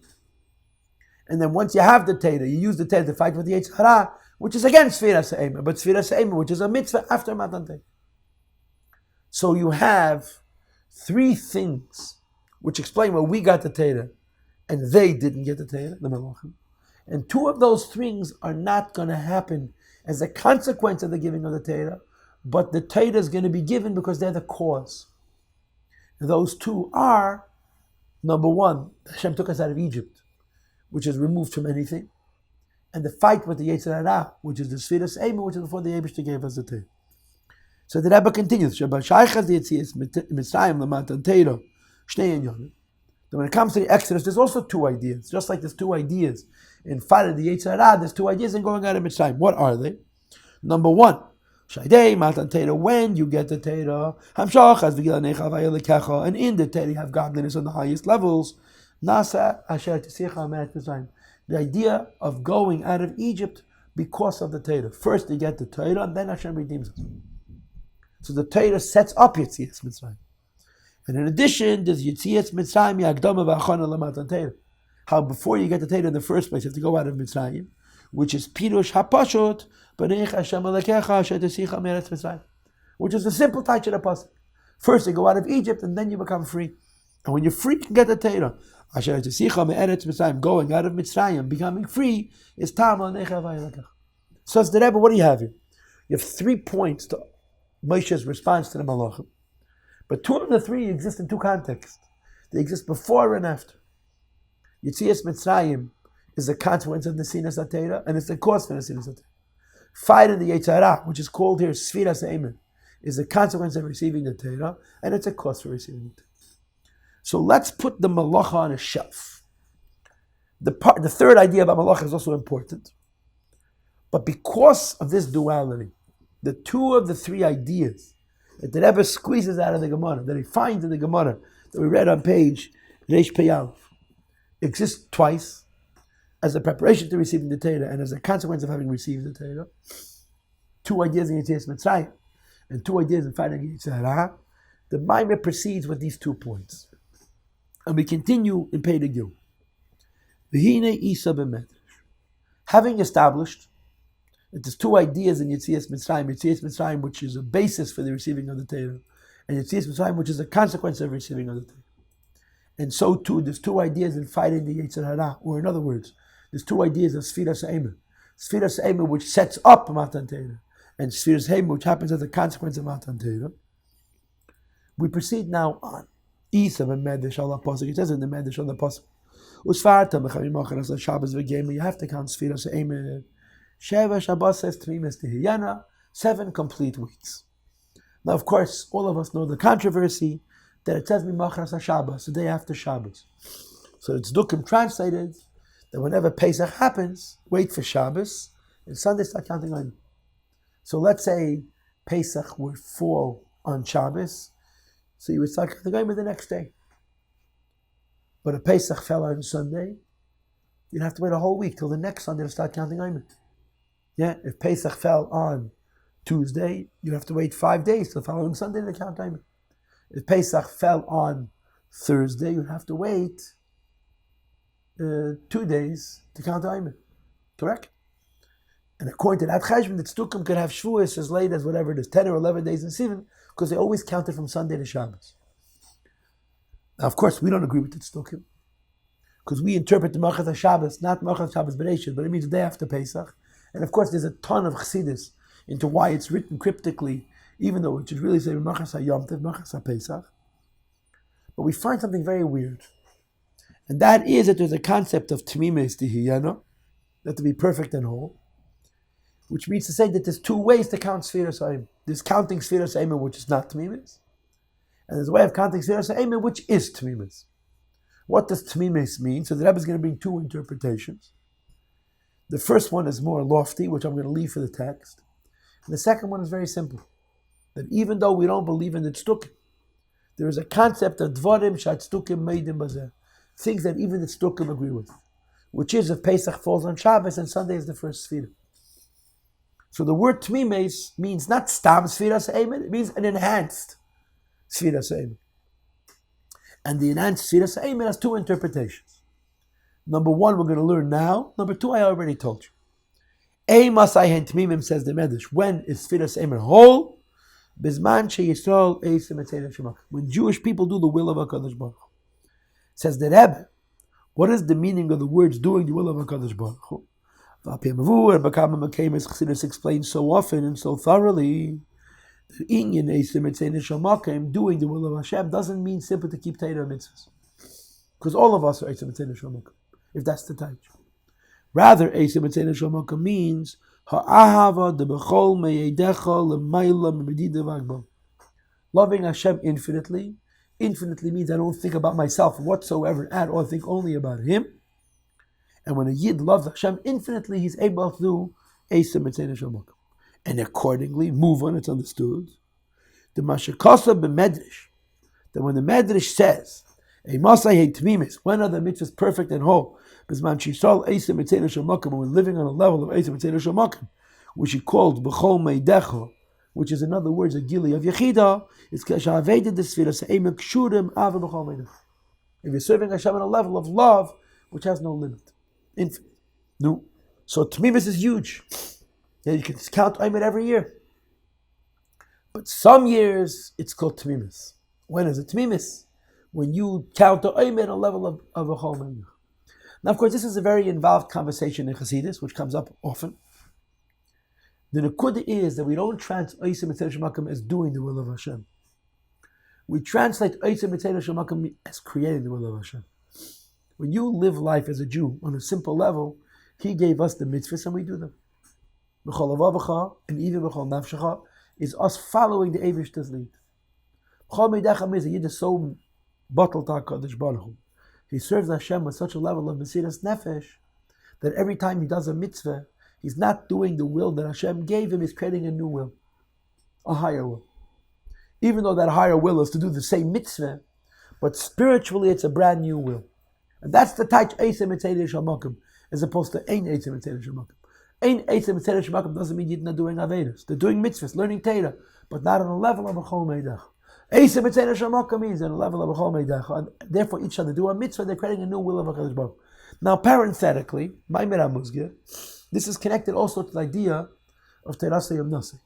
And then once you have the Torah, you use the Torah to fight with the Yetzer Hara, which is again Sfiras Ha'emet, but Sfiras Ha'emet, which is a mitzvah after Matan Torah. So you have three things which explain why we got the Torah and they didn't get the Torah, the Malachim. And two of those things are not going to happen as a consequence of the giving of the Torah, but the Torah is going to be given because they're the cause. And those two are, number one, Hashem took us out of Egypt, which is removed from anything, and the fight with the Yetzer Hara, which is the Sfiras Ha'emet, which is before the Eibishter gave us the Torah. So the Rebbe continues, when it comes to the Exodus, there's also two ideas. Just like there's two ideas in fighting the Yetzer Hara, there's two ideas in going out of Mitzrayim. What are they? Number one, when you get the Torah, and in the Torah you have godliness on the highest levels. The idea of going out of Egypt because of the Torah. First you get the Torah, and then Hashem redeems us. So the Torah sets up Yetzias Mitzrayim. And in addition, there's Yetzias Mitzrayim Yagdama V'Achana L'Matan Torah. How before you get the Torah in the first place, you have to go out of Mitzrayim, which is Pirush HaPashut, B'nei Hashem Alekecha Asher Tesicha Meretz Mitzrayim, which is the simple touch of the pasuk. First you go out of Egypt, and then you become free. And when you're free, you can get the Torah. Asher Tesicha Meretz Mitzrayim, going out of Mitzrayim, becoming free, is Tam Alekecha V'Alekecha. So it's the Rebbe, what do you have here? You have 3 points to Moshe's response to the Malachim. But two of the three exist in two contexts. They exist before and after. Yetzias Mitzrayim is a consequence of the Sinas HaTorah, and it's the cause for the Sinas HaTorah. Fighting the Yetzer Hara, which is called here Sfiras Ha'emet, is a consequence of receiving the Torah, and it's a cause for receiving the Torah. So let's put the Malacha on a shelf. The third idea about Malacha is also important. But because of this duality, the two of the three ideas that the Rebbe squeezes out of the Gemara, that he finds in the Gemara, that we read on page Reish Pei Aleph, exist twice as a preparation to receiving the Torah and as a consequence of having received the Torah. Two ideas in Yetzias Mitzrayim and two ideas in fighting Yetzer Hara. The Maamar proceeds with these 2 points. And we continue in Pei Gil. V'hinei Isa b'medrash. Having established that there's two ideas in Yetzias Mitzrayim, which is a basis for the receiving of the Torah, and Yetzias Mitzrayim, which is a consequence of receiving of the Torah. And so too, there's two ideas in fighting the Yetzer Hara, or in other words, there's two ideas of Sfiras Ha'emet. Sfiras Ha'emet, which sets up Matan Torah, and Sfiras Ha'emet, which happens as a consequence of Matan Torah. We proceed now on. Isa b'medrash al pasuk. It says in the medrash on the pasuk, Usfarta b'chavim achras Shabbos v'gema. You have to count Sfiras Ha'emet. Sheva Shabbos says Tmimis Tehiyana, 7 complete weeks. Now, of course, all of us know the controversy that it says Mimachras HaShabbos, the day after Shabbos. So it's Dukim translated that whenever Pesach happens, wait for Shabbos, and Sunday start counting on. So let's say Pesach would fall on Shabbos, so you would start counting Omer the next day. But if Pesach fell on Sunday, you'd have to wait a whole week till the next Sunday to start counting Omer. Yeah, if Pesach fell on Tuesday, you'd have to wait 5 days till the following Sunday to count Omer. If Pesach fell on Thursday, you'd have to wait 2 days to count Omer. Correct? And according to that cheshbon, the tzdukim could have Shavuos as late as whatever it is, 10 or 11 days in Sivan, because they always counted from Sunday to Shabbos. Now, of course, we don't agree with the tzdukim, because we interpret the Machas HaShabbos, not Machas HaShabbos Bereshit, but it means the day after Pesach. And of course, there's a ton of chassidus into why it's written cryptically, even though it should really say Machas HaYom Tov, Machas HaPesach. But we find something very weird. And that is that there's a concept of Tmimis Dihiyana, that to be perfect and whole, which means to say that there's 2 ways to count Sfiras Ha'im. There's counting Sfiras Ha'im, which is not Tmimis, and there's a way of counting Sfiras Ha'im, which is Tmimis. What does Tmimis mean? So the Rebbe is going to bring 2 interpretations. The first one is more lofty, which I'm going to leave for the text. And the second one is very simple. That even though we don't believe in the tzdukim, there is a concept of Dvarim Shatzdukim Meidim Bazeh, things that even the tzdukim agree with, which is if Pesach falls on Shabbos and Sunday is the first Sfira. So the word Tmimes means not Stam Sfiras Ha'im, it means an enhanced Sfiras Ha'im. And the enhanced Sfiras Ha'im has 2 interpretations. Number 1 we're going to learn now. Number 2 I already told you. Masai Hen Tmimim, says the Medrash. When is Sfiras Ha'im whole? Bizman She Yisrael Eisim Etzei Shema. When Jewish people do the will of HaKadosh Baruch Hu. Says the Rebbe, what is the meaning of the words doing the will of HaKadosh Baruch Hu? Chassidus explains so often and so thoroughly that doing the will of Hashem doesn't mean simply to keep Torah mitzvahs, because all of us are Eisim Etzei Neshamakim, if that's the type. Rather, Eisim Etzei Neshamakim means ha'ahava debechol meyedecha l'mayla mebedida v'agbo. Loving Hashem infinitely. Infinitely means I don't think about myself whatsoever at all, I think only about Him. And when a Yid loves Hashem infinitely, he's able to do Eisim Etzei Neshamakim. And accordingly, move on, it's understood. The Mashakasa b'Medrash, that when the Medrash says, when are the mitzvahs perfect and whole? When we're living on a level of Eisim Etzei Neshamakim, which he called B'chol Meidecha, which is in other words a gili of Yechida, it's K'shavedet the Sfiras Ha'im Kshurim Ava B'chol Meidecha. If you're serving Hashem on a level of love which has no limit, infinite. No. So Tmimis is huge. Yeah, you can count Omer every year. But some years it's called Tmimis. When is it Tmimis? When you count the Omer at a level of a Chol Meidecha. Now, of course, this is a very involved conversation in Chassidus, which comes up often. The Nekuda is that we don't translate Eisim Etzei Neshamakim as doing the will of Hashem. We translate Eisim Etzei Neshamakim as creating the will of Hashem. When you live life as a Jew on a simple level, He gave us the mitzvahs and we do them. B'chol avavacha and even b'chol nafshecha is us following the Eivishter's lead. B'chol meidecha means a Yid is so bottled to HaKadosh Baruch Hu. He serves Hashem with such a level of mesiras nefesh that every time he does a mitzvah, he's not doing the will that Hashem gave him, he's creating a new will, a higher will. Even though that higher will is to do the same mitzvah, but spiritually it's a brand new will. And that's the type Eisim Etzei Neshamakim, as opposed to Ein Eisim Etzei Neshamakim. Ein Eisim Etzei Neshamakim doesn't mean you're not doing Avedas. They're doing mitzvahs, learning Torah, but not on a level of a Chol Meidach. Eisim Etzei Neshamakim means on a level of a Chol Meidach, and therefore each time they do a mitzvah, they're creating a new will of HaKadosh Baruch Hu. Now, parenthetically, Maamar Amuzgir, this is connected also to the idea of Terasa Yom Nasi.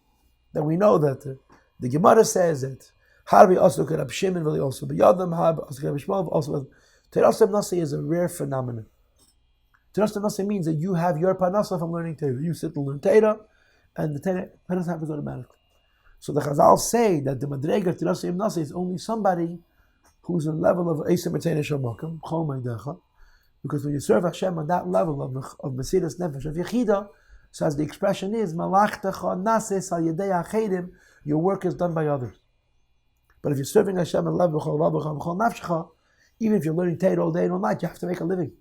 That we know that the Gemara says that Harbi also could have Shimon, really also B'Yadam, Harbi also could have Shmuel, also Terasa Yom Nasi is a rare phenomenon. Terasa Yom Nasi means that you have your parnasa from learning Torah. You sit and learn Torah, and the Torah happens automatically. So the Chazal say that the Madrega of Terasa Yom Nasi is only somebody who's in the level of Eisim Etzei Neshamakim, Chol Meidecha, because when you serve Hashem on that level of Mesiras Nefesh, of Yechida, so as the expression is, Malachtecha nases al yedei achedim, your work is done by others. But if you're serving Hashem on level of nafshecha, even if you're learning Torah all day and all night, you have to make a living.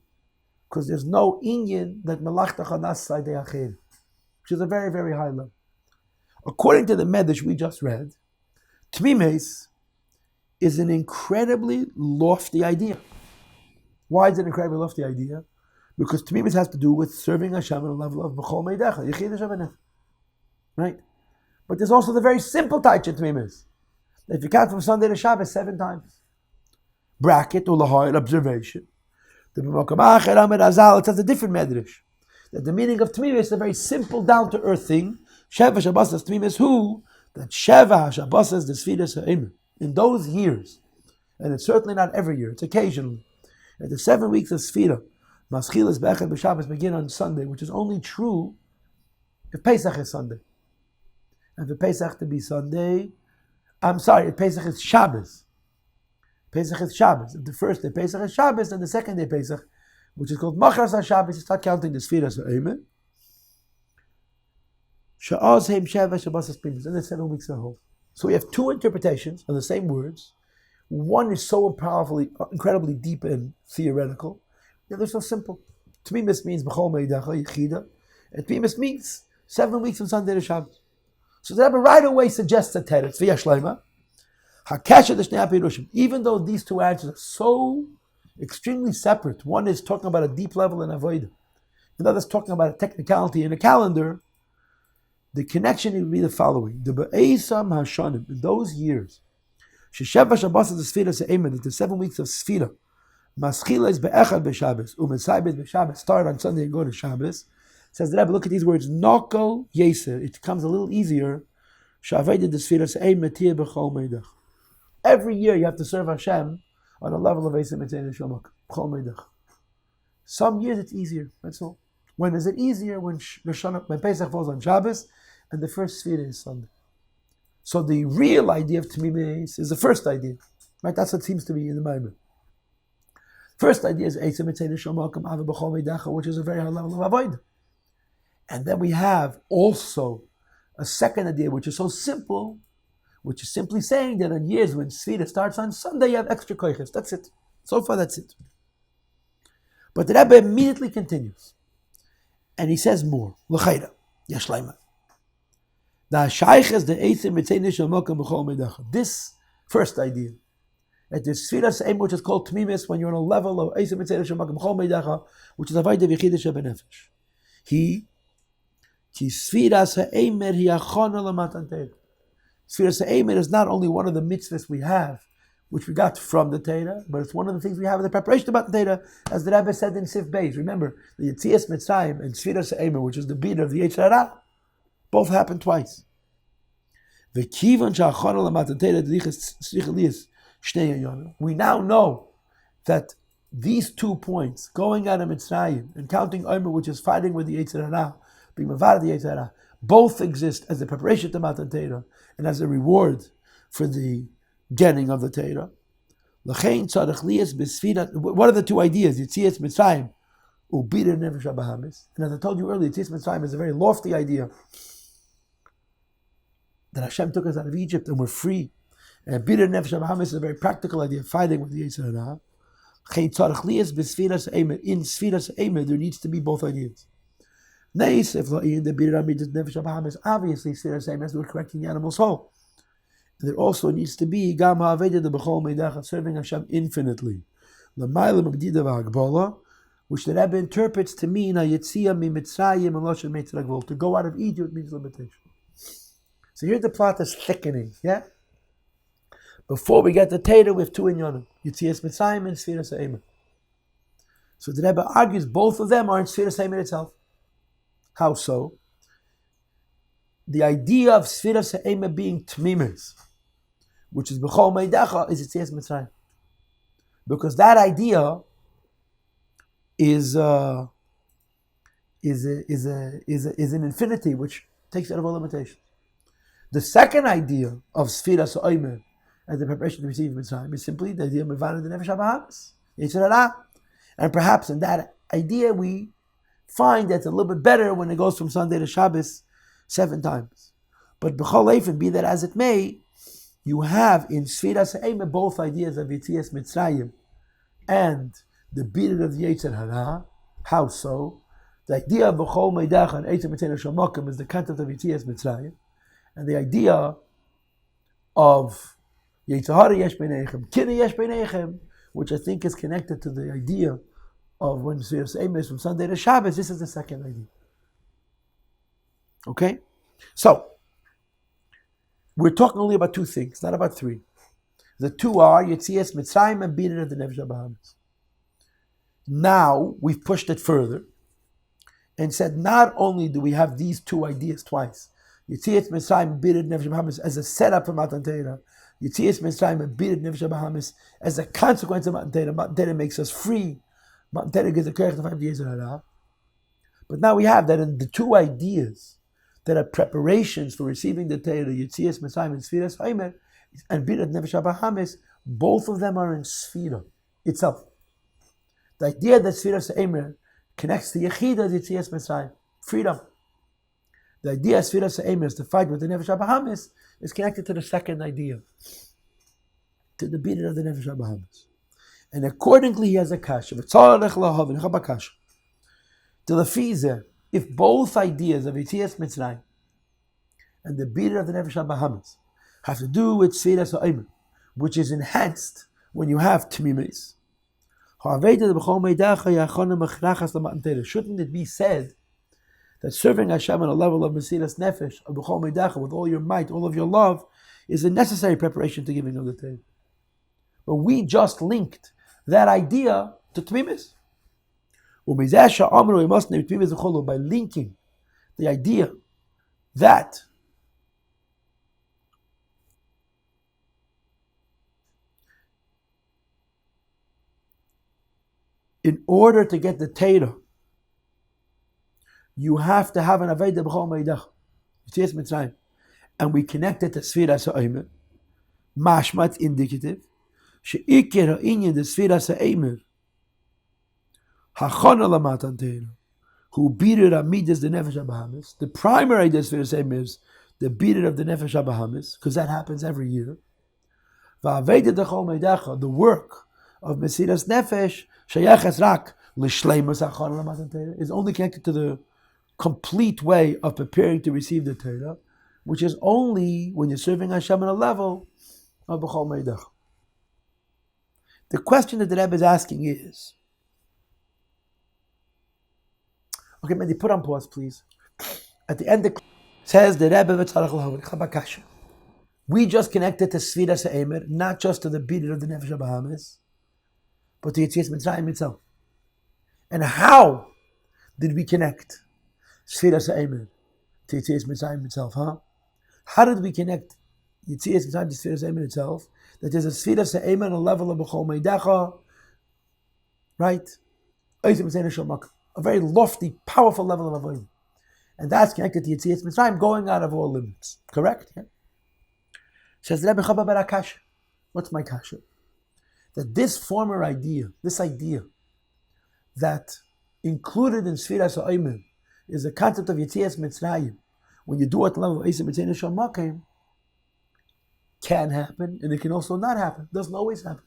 Because there's no inyan that Malachtecha nases al yedei achedim, which is a very, very high level. According to the Medrash we just read, Tmimes is an incredibly lofty idea. Why is it an incredibly lofty idea? Because Tmimes has to do with serving Hashem on a level of B'chol Meidecha, Yechid Hashem, right? But there's also the very simple Taichet Tmimes. If you count from Sunday to Shabbos 7 times. Bracket, Ulahar, observation. The B'Makam Acher, Amir Azal, it has a different Medrash. That the meaning of Tmimes is a very simple, down-to-earth thing. Sheva Shabbos Tmimes who? That Sheva Shabbos is the Sfiras Ha'im. In those years, and it's certainly not every year, it's occasionally, at the 7 weeks of Sfira, Maschilas Be'echad B'Shabbos begin on Sunday, which is only true if Pesach is Sunday. And for Pesach to be Sunday, if Pesach is Shabbos. Pesach is Shabbos. If the first day Pesach is Shabbos, and the second day Pesach, which is called Machras HaShabbos, you start counting the Sfiras Ha'im. Sha'az Heim Sheva Shabbos Tmimes, and the 7 weeks are whole. So we have two interpretations of the same words. One is so powerfully, incredibly deep and theoretical. The other is so simple. Tmimes means B'chol Meidecha, Yechida. And Tmimes means 7 weeks from Sunday to Shabbos. So the Rebbe right away suggests a teretz, V'ya Shleima. Hakasha D'Shnei HaPirushim. Even though these two answers are so extremely separate, one is talking about a deep level in Avodah, the other is talking about a technicality in a calendar, the connection would be the following. The Be'esam Hashanim, in those years, Shesheva Shabbos is the Sfira Se'emen, that the 7 weeks of Sfira, Maschila is Be'echad B'Shabbos, U'Metzaybe B'Shabbos, start on Sunday and go to Shabbos. Says the Rebbe, look at these words, Nokol Yeser, it comes a little easier, Shaved the Sfira Se'emen, Tia B'chol Meidach. Every year you have to serve Hashem on a level of Eisa Mitzvah Shomok, B'chol Meidach. Some years it's easier, that's all. When is it easier? When Pesach falls on Shabbos, and the first Sfira is Sunday. So the real idea of Tmimes is the first idea. Right? That's what it seems to be in the Maamar. First idea is Eisa Mitzvah Shomakim Ava B'chol Meidecha, which is a very high level of Avodah. And then we have also a second idea, which is so simple, which is simply saying that on years when Sfira starts on Sunday, you have extra koiches. That's it. So far, that's it. But the Rebbe immediately continues. And he says more. L'chayra, yashleima. This first idea, that the Sfira Se'em, which is called Tmimes, when you're on a level of Eisa Mitzvah Shemakim B'chol Meidecha, which is a Avodah V'Yechida Shebenefesh. Ki Sfira Se'emer hi achana l'matan Torah. Sfira Se'emer is not only one of the mitzvahs we have, which we got from the Torah, but it's one of the things we have in the preparation about the Torah, as the Rebbe said in Sif Beis. Remember, the Yetzias Mitzrayim and Sfira Se'emer, which is the beat of the Yetzer Hara, both happened twice. We now know that these 2 points, going out of Mitzrayim and counting Omer, which is fighting with the Yetzer Hara, being Mavad the Yetzer Hara, both exist as a preparation to Matan Torah and as a reward for the getting of the Torah. What are the 2 ideas? Yetzias Mitzrayim, Ubir Nefesh HaBahamis. And as I told you earlier, Yetzias Mitzrayim is a very lofty idea, that Hashem took us out of Egypt and we're free. And Bidr Nefesh HaBahamis is a very practical idea, fighting with the Yetzer Hara. In Sfiras Eimer, there needs to be both ideas. Obviously, Sfiras Eimer is correcting the animal's soul. And there also needs to be Gam HaAveda the B'chol Meidecha, serving Hashem infinitely. Which the Rebbe interprets to mean to go out of Egypt means limitation. So here the plot is thickening, yeah? Before we get the Torah, we have 2 inyanim, Yetzias Mitzrayim and Sfiras Eimer. So the Rebbe argues both of them are in Sfiras Eimer itself. How so? The idea of Sfiras Eimer being Tmimes, which is B'chol Meidecha, is Yetzias Mitzrayim. Because that idea is an infinity which takes out of all limitations. The second idea of Sfiras Eimer as the preparation to receive Mitzrayim is simply the idea of Mevana the Nefesh HaBahamis, Yetzer Hara. And perhaps in that idea we find that it's a little bit better when it goes from Sunday to Shabbos 7 times. But B'chol Eifin, be that as it may, you have in Sfiras Eimer both ideas of Yetzias Mitzrayim and the beat of the Yetzer Hara. How so? The idea of B'chol Meidecha and Eisa Mitzvah Shomakim is the concept of Yetzias Mitzrayim. And the idea of Yitzhahara Yesh Beinechem, Kina Yesh Beinechem, which I think is connected to the idea of when Sfiras Eimer is from Sunday to Shabbos, this is the second idea. Okay? So, we're talking only about two things, not about three. The two are Yetzias Mitzrayim and Bidin of the Nefesh HaBahamis. Now, we've pushed it further and said not only do we have these two ideas twice, Yetzias Mitzrayim and Bidin Nefesh HaBahamis as a setup for Matan Torah, Yetzias Mitzrayim and Bidin Nefesh HaBahamis as a consequence of Matan Torah. Matan Torah makes us free. Matan Torah gives a kerech to 5 years of Hara. But now we have that in the two ideas that are preparations for receiving the Torah, Yetzias Mitzrayim and Sfiras Haimer, and Bidin Nefesh HaBahamis, both of them are in Sfira itself. The idea that Sfiras Haimer connects to Yechida is Yetzias Mitzrayim, freedom. The idea of Sfiras Haimer is to fight with the Nefesh HaBahamis is connected to the second idea, to the Bidin of the Nefesh HaBahamis. And accordingly, he has a kasha. To the Fizer, if both ideas of Yetzias Mitzrayim and the Bidin of the Nefesh HaBahamis have to do with Sfiras Haimer, which is enhanced when you have Tmimis, shouldn't it be said that serving Hashem on a level of Mesiras Nefesh, of B'chol Meidacha, with all your might, all of your love, is a necessary preparation to giving of the Torah? But we just linked that idea to Tmimis. By linking the idea that in order to get the Torah, you have to have an Aveda B'chol Meidach, Yetzias Mitzrayim, and we connect it to Sfiras Haimer. Mashmat indicative. She'ikir ha'inyan de Sfiras Haimer, hachana lamatan Torah, who beated Amidas the Nefesh HaBahamis. The primary idea of Sfiras Haimer is the beating of the Nefesh HaBahamis, because that happens every year. Va'aveda B'chol Meidach, the work of Mesiras Nefesh, Sheyachas Rak L'Shleimus hachana lamatan Torah, is only connected to the complete way of preparing to receive the Torah, which is only when you're serving Hashem on a level of B'chol Meidach. The question that the Rebbe is asking is, okay, Mehdi, put on pause, please. At the end, it says the Rebbe we just connected to Sfiras Haimer, not just to the Bidin of the Nefesh HaBahamis, but to Yetzias Mitzrayim itself. And how did we connect Sfiras Haimer to Yetzias Mitzrayim itself, huh? How did we connect Yetzias Mitzrayim to Sfiras Haimer itself? That there's a Sfiras Haimer on a level of B'chol Meidacha, right? A very lofty, powerful level of avodah. And that's connected to Yetzias Mitzrayim, going out of all limits. Correct? Yeah? Says Rebbe Chaba Bar Kasha. What's my kasha? That this former idea, this idea that included in Sfiras Haimer is the concept of Yetzias Mitzrayim, when you do it at the level of Eisa Mitzrayim Shal Makim, can happen, and it can also not happen. It doesn't always happen.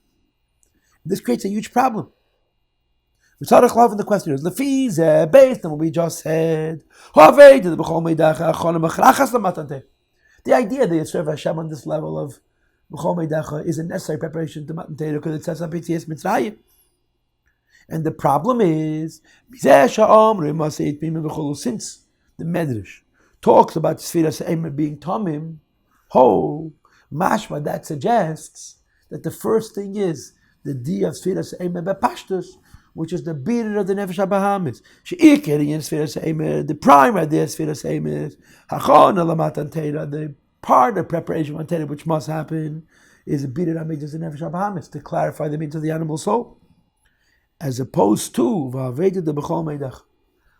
This creates a huge problem. The question is, based on what we just said, the idea that you serve Hashem on this level of B'chol Meidacha is a necessary preparation to Matan Torah because it sets up Yetzias Mitzrayim. And the problem is, since the Medrash talks about Sfiras Haimer being Tomim, mashma, that suggests that the first thing is the dia of Sfiras Haimer Bepashtus, which is the beating of the Nefesh HaBahamis. The primary idea of Sfiras Haimer is Hachana Lamatan Torah, the part of preparation for Torah which must happen is the beating of the Nefesh HaBahamis, to clarify the meaning of the animal soul. As opposed to Va'aveda the B'chol Meidach,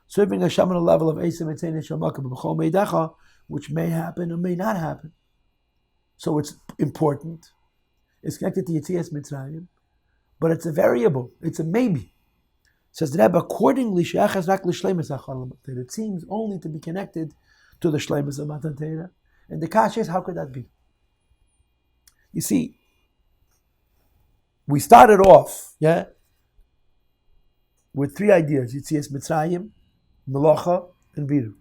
serving Hashem on a level of Eisa Mitzrayim Shal Makom B'chol Meidacha, which may happen or may not happen. So it's important. It's connected to Yetzias Mitzrayim, but it's a variable. It's a maybe. Says the Rebbe, accordingly, it seems only to be connected to the Shleimus of Matan Torah. And the kasha is, how could that be? You see, we started off, with three ideas: Yetzias Mitzrayim, Melacha, and Biru.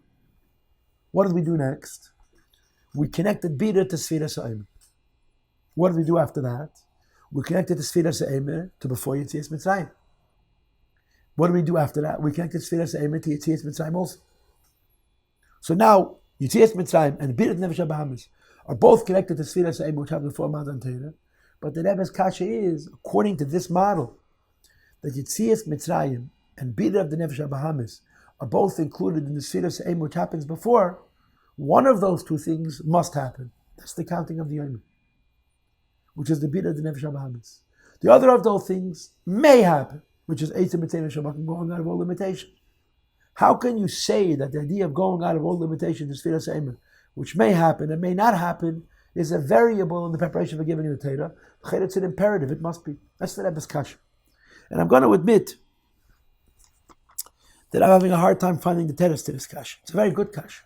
What did we do next? we connected Bira to Sfiras Ha'emer. What did we do after that? We connected the Sfiras Ha'emer to before Yetzias Mitzrayim. What do we do after that? We connected Sfiras Ha'emer to Yetzias Mitzrayim also. So now, Yetzias Mitzrayim and Birat Nefesh HaBahamis are both connected to Sfiras Ha'emer, which happened before Matan Torah. But the Rebbe's kasha is, according to this model, that Yetzias Mitzrayim and Birat of the Nefesh HaBahamis are both included in the Sfiras Ha'emer, which happens before. One of those two things must happen. That's the counting of the Yom, which is the Birat of the Nefesh HaBahamis. The other of those things may happen, which is Eitzim Mitzvah Shabbat, going out of all limitation. How can you say that the idea of going out of all limitation is Sfiras Ha'emer, which may happen and may not happen, is a variable in the preparation for giving you the Torah? It's an imperative, it must be. That's the Rebbe's kasha. And I'm going to admit that I'm having a hard time finding the teres to this kasha. It's a very good kasha.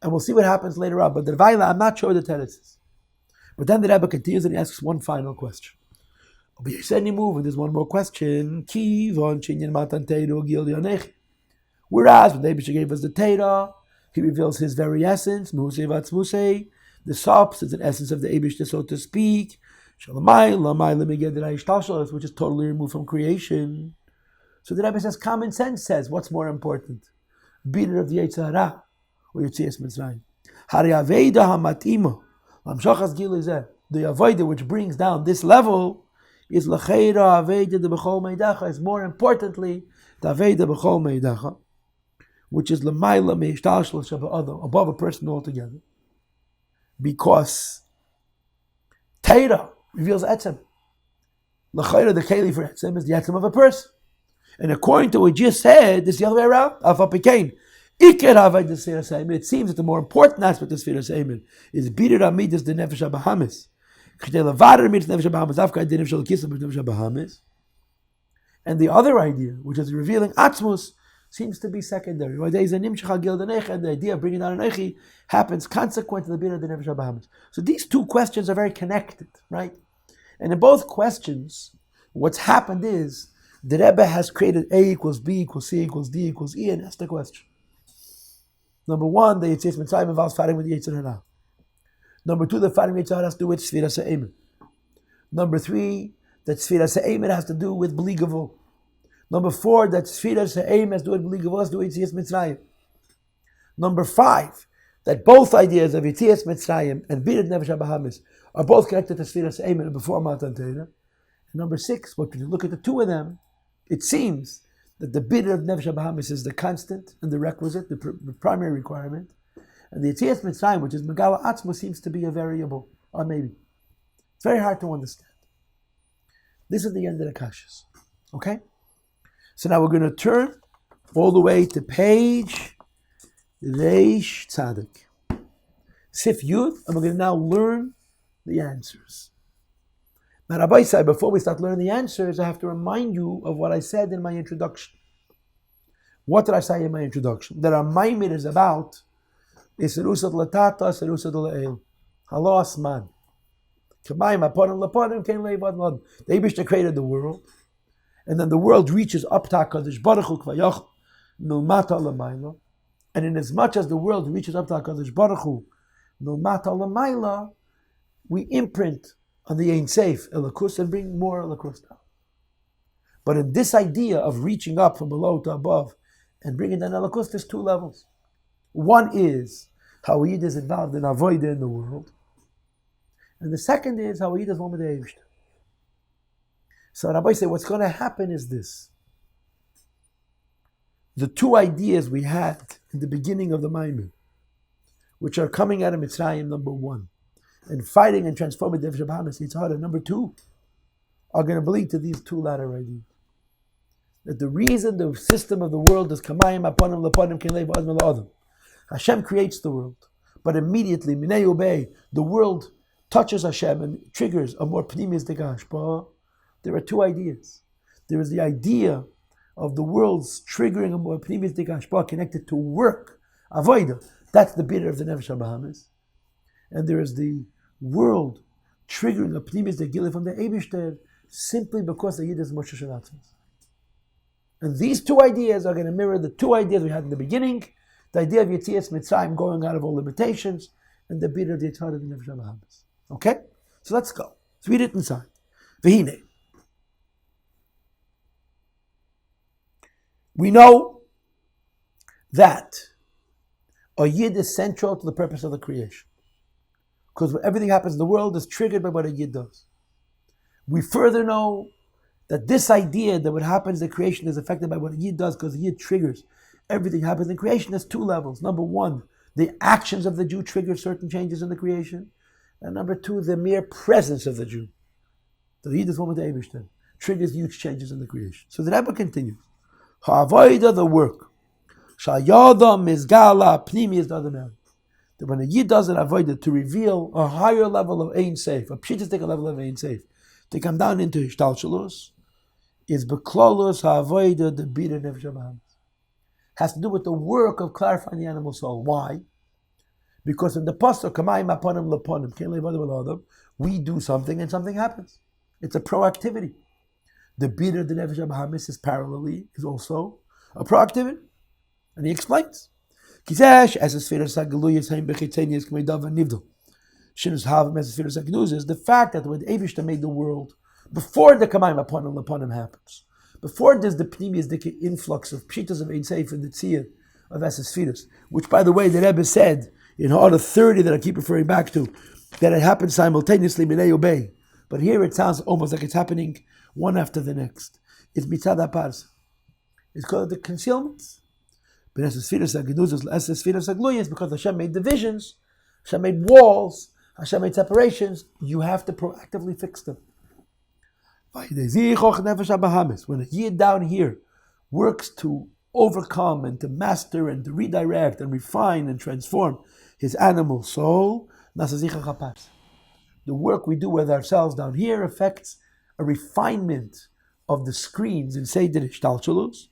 And we'll see what happens later on. But the Vaila, I'm not sure the teres is. But then the Rebbe continues and he asks one final question. There's one more question. Whereas when the Beshah gave us the Torah, he reveals his very essence, the substance and essence of the Eibishter, so to speak, which is totally removed from creation. So the Rebbe says, common sense says, what's more important? Bitter of the Yetzer Hara or Yetzias Mitzrayim? The avodah which brings down this level is l'cheira aveda de b'chol meidacha, is more importantly the aveda b'chol meidacha, which is l'mayla meishtalshel shaba'adam, above a person altogether, because Torah reveals etzem. L'cheira, the keli for etzem is the etzem of a person, and according to what we just said, this is the other way around. It seems that the more important aspect of Sfiras Ha'emer is bidur amidas the nefesh habahamis. And the other idea, which is revealing Atzmus, seems to be secondary. And the idea of bringing down an Echi happens consequent to the Birat of the Nefesh HaBahamis. So these two questions are very connected, right? And in both questions, what's happened is the Rebbe has created A equals B equals C equals D equals E, and that's the question. Number one, the Yetzias Mitzrayim involves fighting with the Yetzer Hara. Number two, the fighting with Yetzer Hara has to do with Sfiras Ha'emer. Number three, that Sfiras Ha'emer has to do with Bli Gavul. Number four, that Sfiras Ha'emer has to do with Bli Gavul, has to do with Yetzias Mitzrayim. Number five, that both ideas of Yetzias Mitzrayim and Birat Nefesh HaBahamis are both connected to Sfiras Ha'emer before Matan Torah. And number six, but when you look at the two of them, it seems that the Birat of Nefesh HaBahamis is the constant and the requisite, the primary requirement. And the Yetzias Mitzrayim, which is Megala Atzma, seems to be a variable, or maybe. It's very hard to understand. This is the end of the kashas. Okay? So now we're going to turn all the way to page Reish Tzadik. Sif Yud, and we're going to now learn the answers. Now, Rabbi said, before we start learning the answers, I have to remind you of what I said in my introduction. What did I say in my introduction? That our Maamar is about Isirusat Latata, Isirusat La'el. Halos man. Kamayim aponim laponim kein leivad lad. The Eibishter created the world, and then the world reaches up to HaKadosh Baruch Hu Kvayach Milmata Lamayla. And in as much as the world reaches up to HaKadosh Baruch Hu Milmata Lamayla, we imprint on the Ein Seif Elakus and bring more Elakus down. But in this idea of reaching up from below to above and bringing down Elakus, there's two levels. One is how Yid is involved in avodah in the world, and the second is how Yid is one with the Eibishter. So Rabbi said, what's going to happen is this: the two ideas we had in the beginning of the Maamar, which are coming out of Mitzrayim, number one, and fighting and transforming the Nefesh HaBahamis, it's harder, number two, are going to lead to these two latter ideas. That the reason the system of the world is Kamayim aponim laponim kein leivad la'adam. Hashem creates the world, but immediately, Minei Ubei, the world touches Hashem and triggers a more pnimistic hashpah. There are two ideas. There is the idea of the world's triggering a more pnimistic hashpah connected to work, avodah. That's the bitter of the Nefesh HaBahamis. And there is the world triggering a pnimistic gilui from the Eibishter simply because the Yid is Moshe Shalatzmas. And these two ideas are going to mirror the two ideas we had in the beginning. The idea of Yetzias Mitzrayim going out of all limitations, and the bitter of the Yitzhak of the Nefesh HaBahamis. Okay? So let's go. Let's read it inside. V'hine. We know that a Yid is central to the purpose of the creation. Because everything happens in the world is triggered by what a Yid does. We further know that this idea that what happens in creation is affected by what a Yid does, because the Yid triggers everything happens in creation, has two levels. Number one, the actions of the Jew trigger certain changes in the creation. And number two, the mere presence of the Jew, the Yid is one with the Eibishter, triggers huge changes in the creation. So the Rebbe continues. Ha'avoida, the work. Sha'yada mizgala pnimi is the other man. That when a Yid does an avoida to reveal a higher level of Ein Seif, a pshitistic level of Ein Seif, to come down into Hishtalshalus, is beklolus ha'avoida the bitter nefesh HaBahamis. Has to do with the work of clarifying the animal soul. Why? Because in the pasuk kamayim aponim leponim can't live other we do something and something happens. It's a proactivity. The bitter the nefesh HaBahamis is parallelly is also a proactivity, and he explains. Kizesh as a sphere sagaluyis haim bechitzenius k'meidav nivdol. Shinus hav as a sphere sagnuz is the fact that when Eivishter made the world, before the kamayim aponim leponim happens, before there's the pnimius, the influx of pshitas of Ein Seif and the tziyah of Esesphiras, which, by the way, the Rebbe said in Order 30 that I keep referring back to, that it happened simultaneously, Minei Obey. But here it sounds almost like it's happening one after the next. It's mitzad ha'parsa. It's called the concealments. But Esesphiras ha'genuzos, Esesphiras ha'gluyos, because Hashem made divisions, Hashem made walls, Hashem made separations, you have to proactively fix them. When a Yid down here works to overcome and to master and to redirect and refine and transform his animal soul, the work we do with ourselves down here affects a refinement of the screens in Seder Hishtalshalus,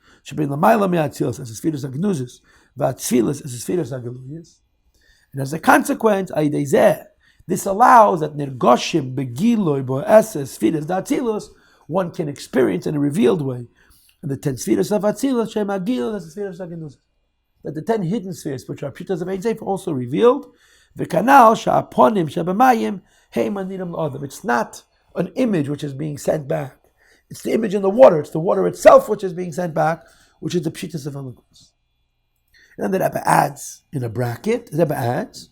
and as a consequence, this allows that Nirgoshim Begiloi Bo'eses Sfiras Datzilus one can experience in a revealed way. And the 10 Sfiras of Atzilus Shem Agil as Sfiras Agenuzis. That the 10 hidden spheres, which are Pshitas of Ein Seif, are also revealed. V'kanal Sha'aponim Shabamayim Heimanirim L'Adam. It's not an image which is being sent back. It's the image in the water. It's the water itself which is being sent back, which is the Pshitas of Elokus. And then the Rebbe adds in a bracket, the Rebbe adds,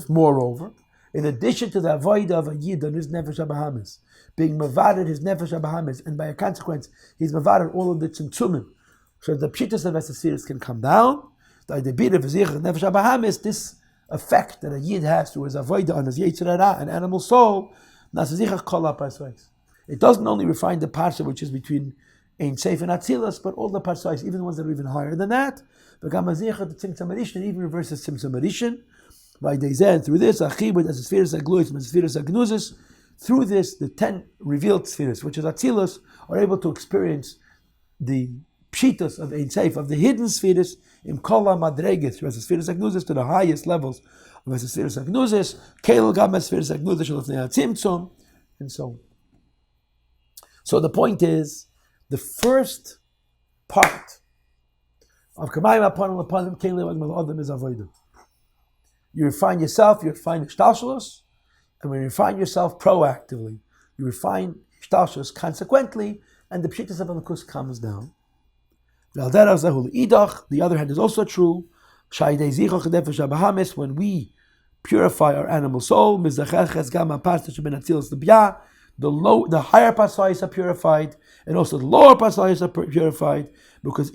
moreover, in addition to the avodah of a Yid on his Nefesh HaBahamis, being mavared his Nefesh HaBahamis, and by a consequence, he's mavared all of the tzimtzumim, so the pshitas of Esesphiras can come down. The bit of Nefesh HaBahamis, this effect that a Yid has through his avodah on his Yetzer Hara, an animal soul, it doesn't only refine the parsha which is between Ein Seif and Atzilas, but all the parsais, even the ones that are even higher than that, and even reverses Tzimtzum Arishin. By Dezen, through this, Achibud as Sfiras Agluis, Sfiras Agnuzis, through this, the 10 revealed spheres, which is Atzilas, are able to experience the pshitas of Ein Seif, of the hidden spheres, in Kola Madreges, through Sfiras Agnuzis, to the highest levels of Sfiras Agnuzis, Keil Gam Sfiras Agnuzis, Shalafnei Tzimtzum, and so on. So the point is, the first part of Kamayim Aponim Leponim Keil Gam Adam is Avodah. You refine yourself, you refine Hishtalshalus, and when you refine yourself proactively, you refine Hishtalshalus consequently, and the Pshitas of Elokus comes down. The other hand is also true. When we purify our animal soul, the higher pasayis are purified, and also the lower pasayis are purified, because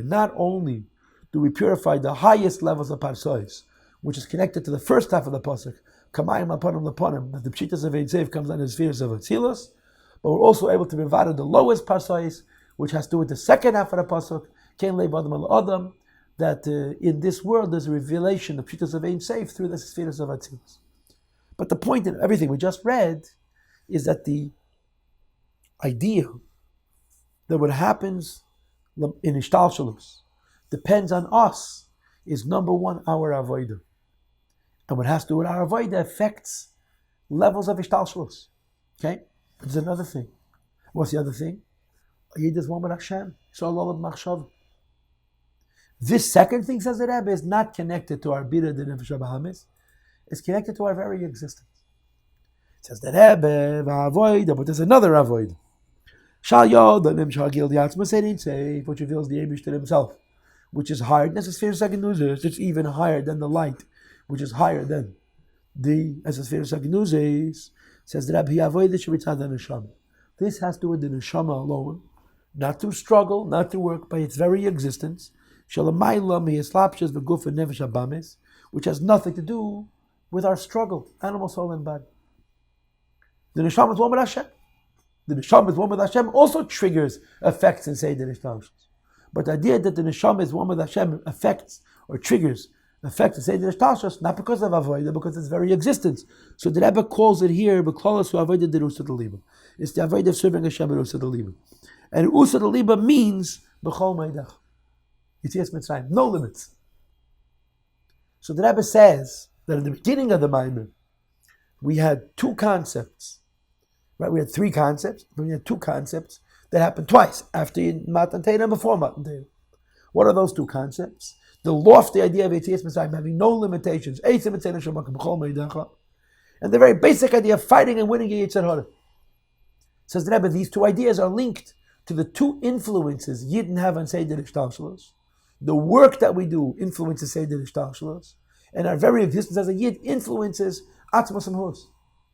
not only do we purify the highest levels of parsais, which is connected to the first half of the pasuk, kamayim aponim leponim, that the pshitas of Ein Seif comes under the spheres of Atzilus, but we're also able to provide the lowest parsais, which has to do with the second half of the pasuk, kein leiv adam al adam, that in this world there's a revelation of pshitas of Ein Seif through the spheres of Atzilus. But the point in everything we just read is that the idea that what happens in Hishtalshalus depends on us is number one, our avodah. And what has to do with our avodah affects levels of Hishtalshalus. Okay? There's another thing. What's the other thing? A Yid is one with Hashem. So Allah machshav. This second thing, says the Rebbe, is not connected to our Bira de Nefesh Bahamis. It's connected to our very existence. Says the Rebbe, V'avoid, but there's another avoid. Shal Yod, the Nimshal Gil Yatzma said, which reveals the Eibush to himself, which is higher than the sphere second nuzes, it's even higher than the light, which is higher than the sphere second nuzes. Says the Rebbe, V'avoid the Shevitzad the Neshama. This has to do with the Neshama alone, not through struggle, not through work, by its very existence. Shalamayla miyaslapshes v'guf and nefesh habamis, which has nothing to do with our struggle, animal, soul, and body. The neshama is one with Hashem. The neshama is one with Hashem also triggers effects in Seder Ishtalshus. But the idea that the neshama is one with Hashem affects or triggers effects in Seder Ishtalshus, not because of avodah, because it's very existence. So the Rebbe calls it here b'klalos who avodah the Usad Liba. It's the avodah of serving Hashem and Usad Liba. And Usad Liba means b'chol meidach. Yetzias Mitzrayim, no limits. So the Rebbe says that in the beginning of the Maamar, we had two concepts. Right? We had three concepts, but we had two concepts that happened twice, after Matan Torah and before Matan Torah. What are those two concepts? The lofty idea of Yetzias Mitzrayim having no limitations, and the very basic idea of fighting and winning a Yetzer Hara. Says the Rebbe, these two ideas are linked to the two influences Yidden have on Seder Ishtalshalos. The work that we do influences Seder Ishtalshalos, and our very existence as a Yid influences Atzmos Amhus.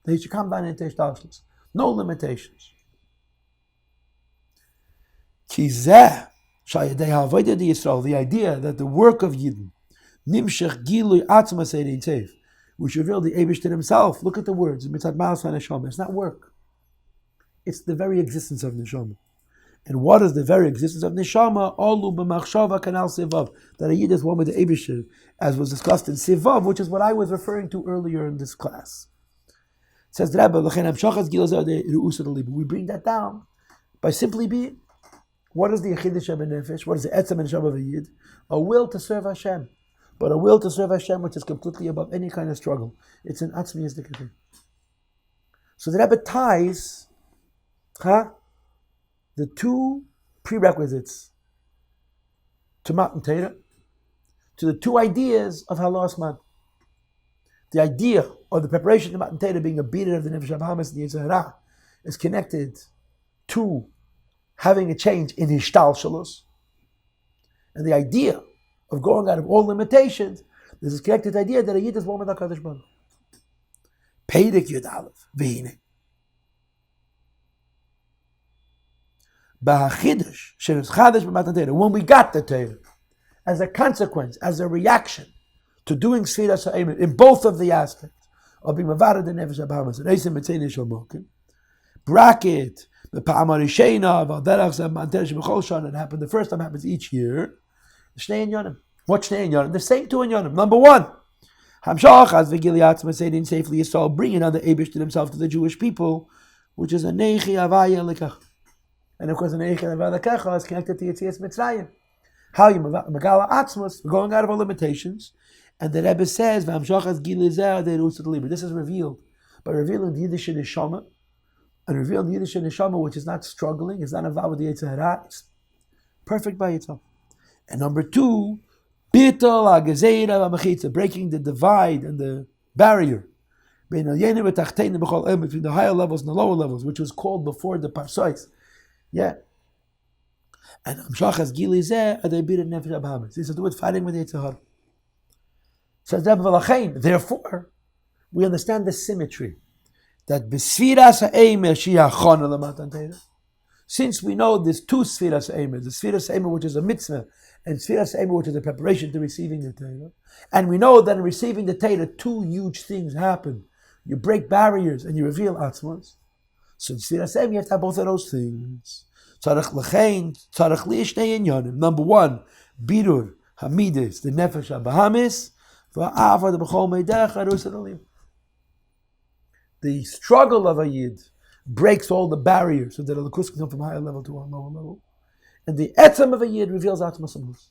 That he should come down into Ishtalshalos. No limitations. Kizeh Shayadei Ha'avodah di Yisrael, the idea that the work of Yidden, Nimshech Gilui Atzmos Ein Tev, which revealed the Eibishter himself. Look at the words. It's not work. It's the very existence of Neshama. And what is the very existence of Neshama? Olu b'machshava kanal Sivav. That a Yid is one with the Eibishter, as was discussed in Sivav, which is what I was referring to earlier in this class. It says the Rebbe, we bring that down by simply being. What is the Yechidish Nefesh? What is the Etzem and Neshama of a Yid? A will to serve Hashem. But a will to serve Hashem which is completely above any kind of struggle. It's an atzmiyistic thing. So the Rebbe ties the two prerequisites to Matan Torah to the two ideas of Halas Man. The idea or the preparation to Matan Torah being a beater of the Nefesh HaBahamis and the Yetzer Hara is connected to having a change in Hishtalshalos. And the idea of going out of all limitations, this is connected to the idea that a Yid is one with HaKadosh Baruch Hu. Peidik Yud Aleph, V'hine. When we got the Torah, as a consequence, as a reaction to doing Sfiras HaEmet in both of the aspects of being Mavara the Nefesh HaBahamis and Eisem Mitzvah Nishal Mokim, bracket the Pa'amar Yishena Valderach Zeh Matan Shebechol Shana, it happened the first time, happens each year. Shnei Inyanim. What Shnei Inyanim? The same two Inyanim. Number one, Hamshach as V'giliat Maseidin safely Yisrael, bringing on the Eibush to himself to the Jewish people, which is a Neichi Avaya Lekach. And of course, the Neichi Avaya Lekach is connected to Yetzias Mitzrayim. How you Megala Atzmos, we're going out of our limitations. And the Rebbe says, V'hamshach as Gilizah Deirusat Liber. This is revealed by revealing the Yiddish Neshama, and revealing the Yiddish Neshama, which is not struggling, it's not involved with the Yetzer Hara, it's perfect by itself. And number two, breaking the divide and the barrier between the higher levels and the lower levels, which was called before the Parsois. Yeah. And Amshachas Gilizeh Adebir Nefesh HaBahamis. This has to do with fighting with the Yetzer Hara. Says Rebbe V'lachein, therefore, we understand the symmetry that B'sfiras HaEmer Shiachon L'Matan Torah. Since we know there's two Sfiras HaEmer, the Sfiras HaEmer which is a mitzvah, and Sfiras HaEmer which is a preparation to receiving the Torah, and we know that in receiving the Torah, two huge things happen. You break barriers and you reveal Atzmos. So in Sfiras HaEmer, you have to have both of those things. Tzarech L'chein, Tzarech Li'ishnei Inyanim. Number one, Birur Hamidis, the Nefesh HaBahamis, V'a'ava the B'chol Meidach HaRusad Alim. The struggle of a Yid breaks all the barriers so that a Lakus can come from a higher level to a lower level. And the etzem of a Yid reveals Atzmos Amhus.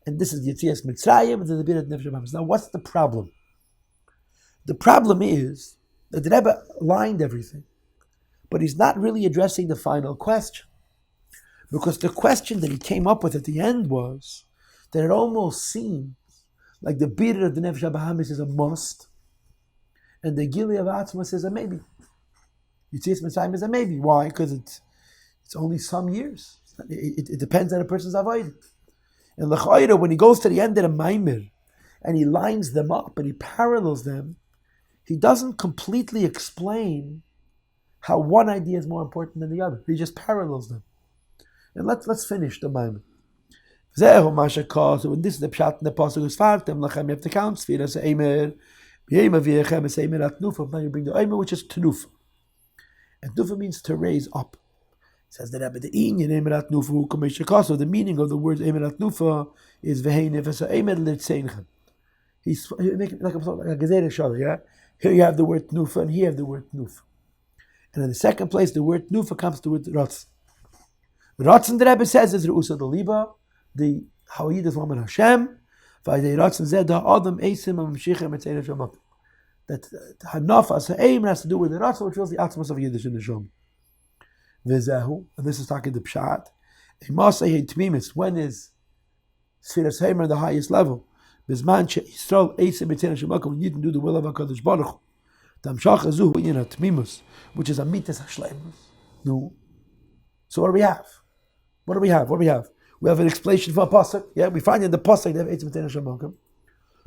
And this is Yetzias Mitzrayim and the Birat Nefesh HaBahamis. Now what's the problem? The problem is that the Rebbe aligned everything, but he's not really addressing the final question. Because the question that he came up with at the end was that it almost seems like the Birur of the Nefesh HaBahamis is a must, and the Gili of Atzmos is a maybe. Yitzias Mitzrayim is a maybe. Why? Because it's only some years. It depends on a person's avodah. And l'chayra, when he goes to the end of the Maamar and he lines them up and he parallels them, he doesn't completely explain how one idea is more important than the other. He just parallels them. And let's finish the Maamar. So when this is the pshat in the pasuk is fartem lachem, you have to count sfiras eimer, b'yema v'yechem is eimer at nufa. Now you bring the eimer, which is tenufa. And nufa means to raise up. It says that the inyan eimer at nufa kameshakaso. The meaning of the word eimer at nufa is v'heinef es eimer litzeinchem. He's making like a gezerah shalom. Yeah, here you have the word nufa, and here you have the word nufa. And in the second place, the word nufa comes to the word ratz. Ratzon, the Rebbe says, is Re'usa the Liba, the Hawayid is Woman Hashem, Vayday Ratzon Zed Ha'adam Eisim HaMamshichem Etzeir Hashem. That Hanafas Ha'eim has to do with the Ratzon, which was the Atzmas of Yiddish in the Shem. V'zehu, and this is talking the Pshat, Emasei Tmimis, when is Sfiras Heimer the highest level? Bizman Yisrael Eisim Etzeir Hashem, when you can do the will of HaKadosh Baruch Hu. Tamshach Azuhu Inyan HaTmimus, which is a Mitas HaShleimus. No. So what do we have? What do we have? We have an explanation for a pasuk. Yeah, we find in the pasuk they have Eitzim B'Tein Hashem,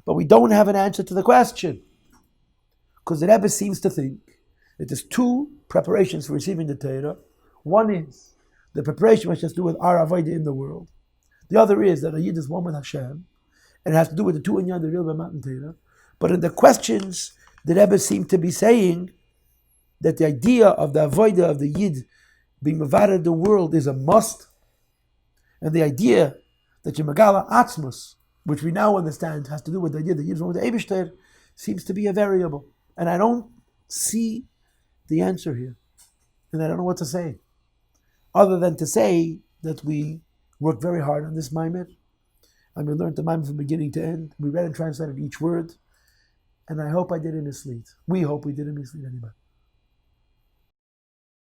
but we don't have an answer to the question, because the Rebbe seems to think that there's two preparations for receiving the Torah. One is the preparation which has to do with our avodah in the world. The other is that a Yid is one with Hashem, and it has to do with the two inyan, the real Mountain Torah. But in the questions, the Rebbe seemed to be saying that the idea of the avodah of the Yid being mevared the world is a must, and the idea that Yemagala Atzmus, which we now understand has to do with the idea that Yid's one with the Eibishter, seems to be a variable. And I don't see the answer here. And I don't know what to say. Other than to say that we worked very hard on this Maamar, and we learned the Maamar from beginning to end. We read and translated each word, and I hope I didn't mislead. We hope we didn't mislead anybody.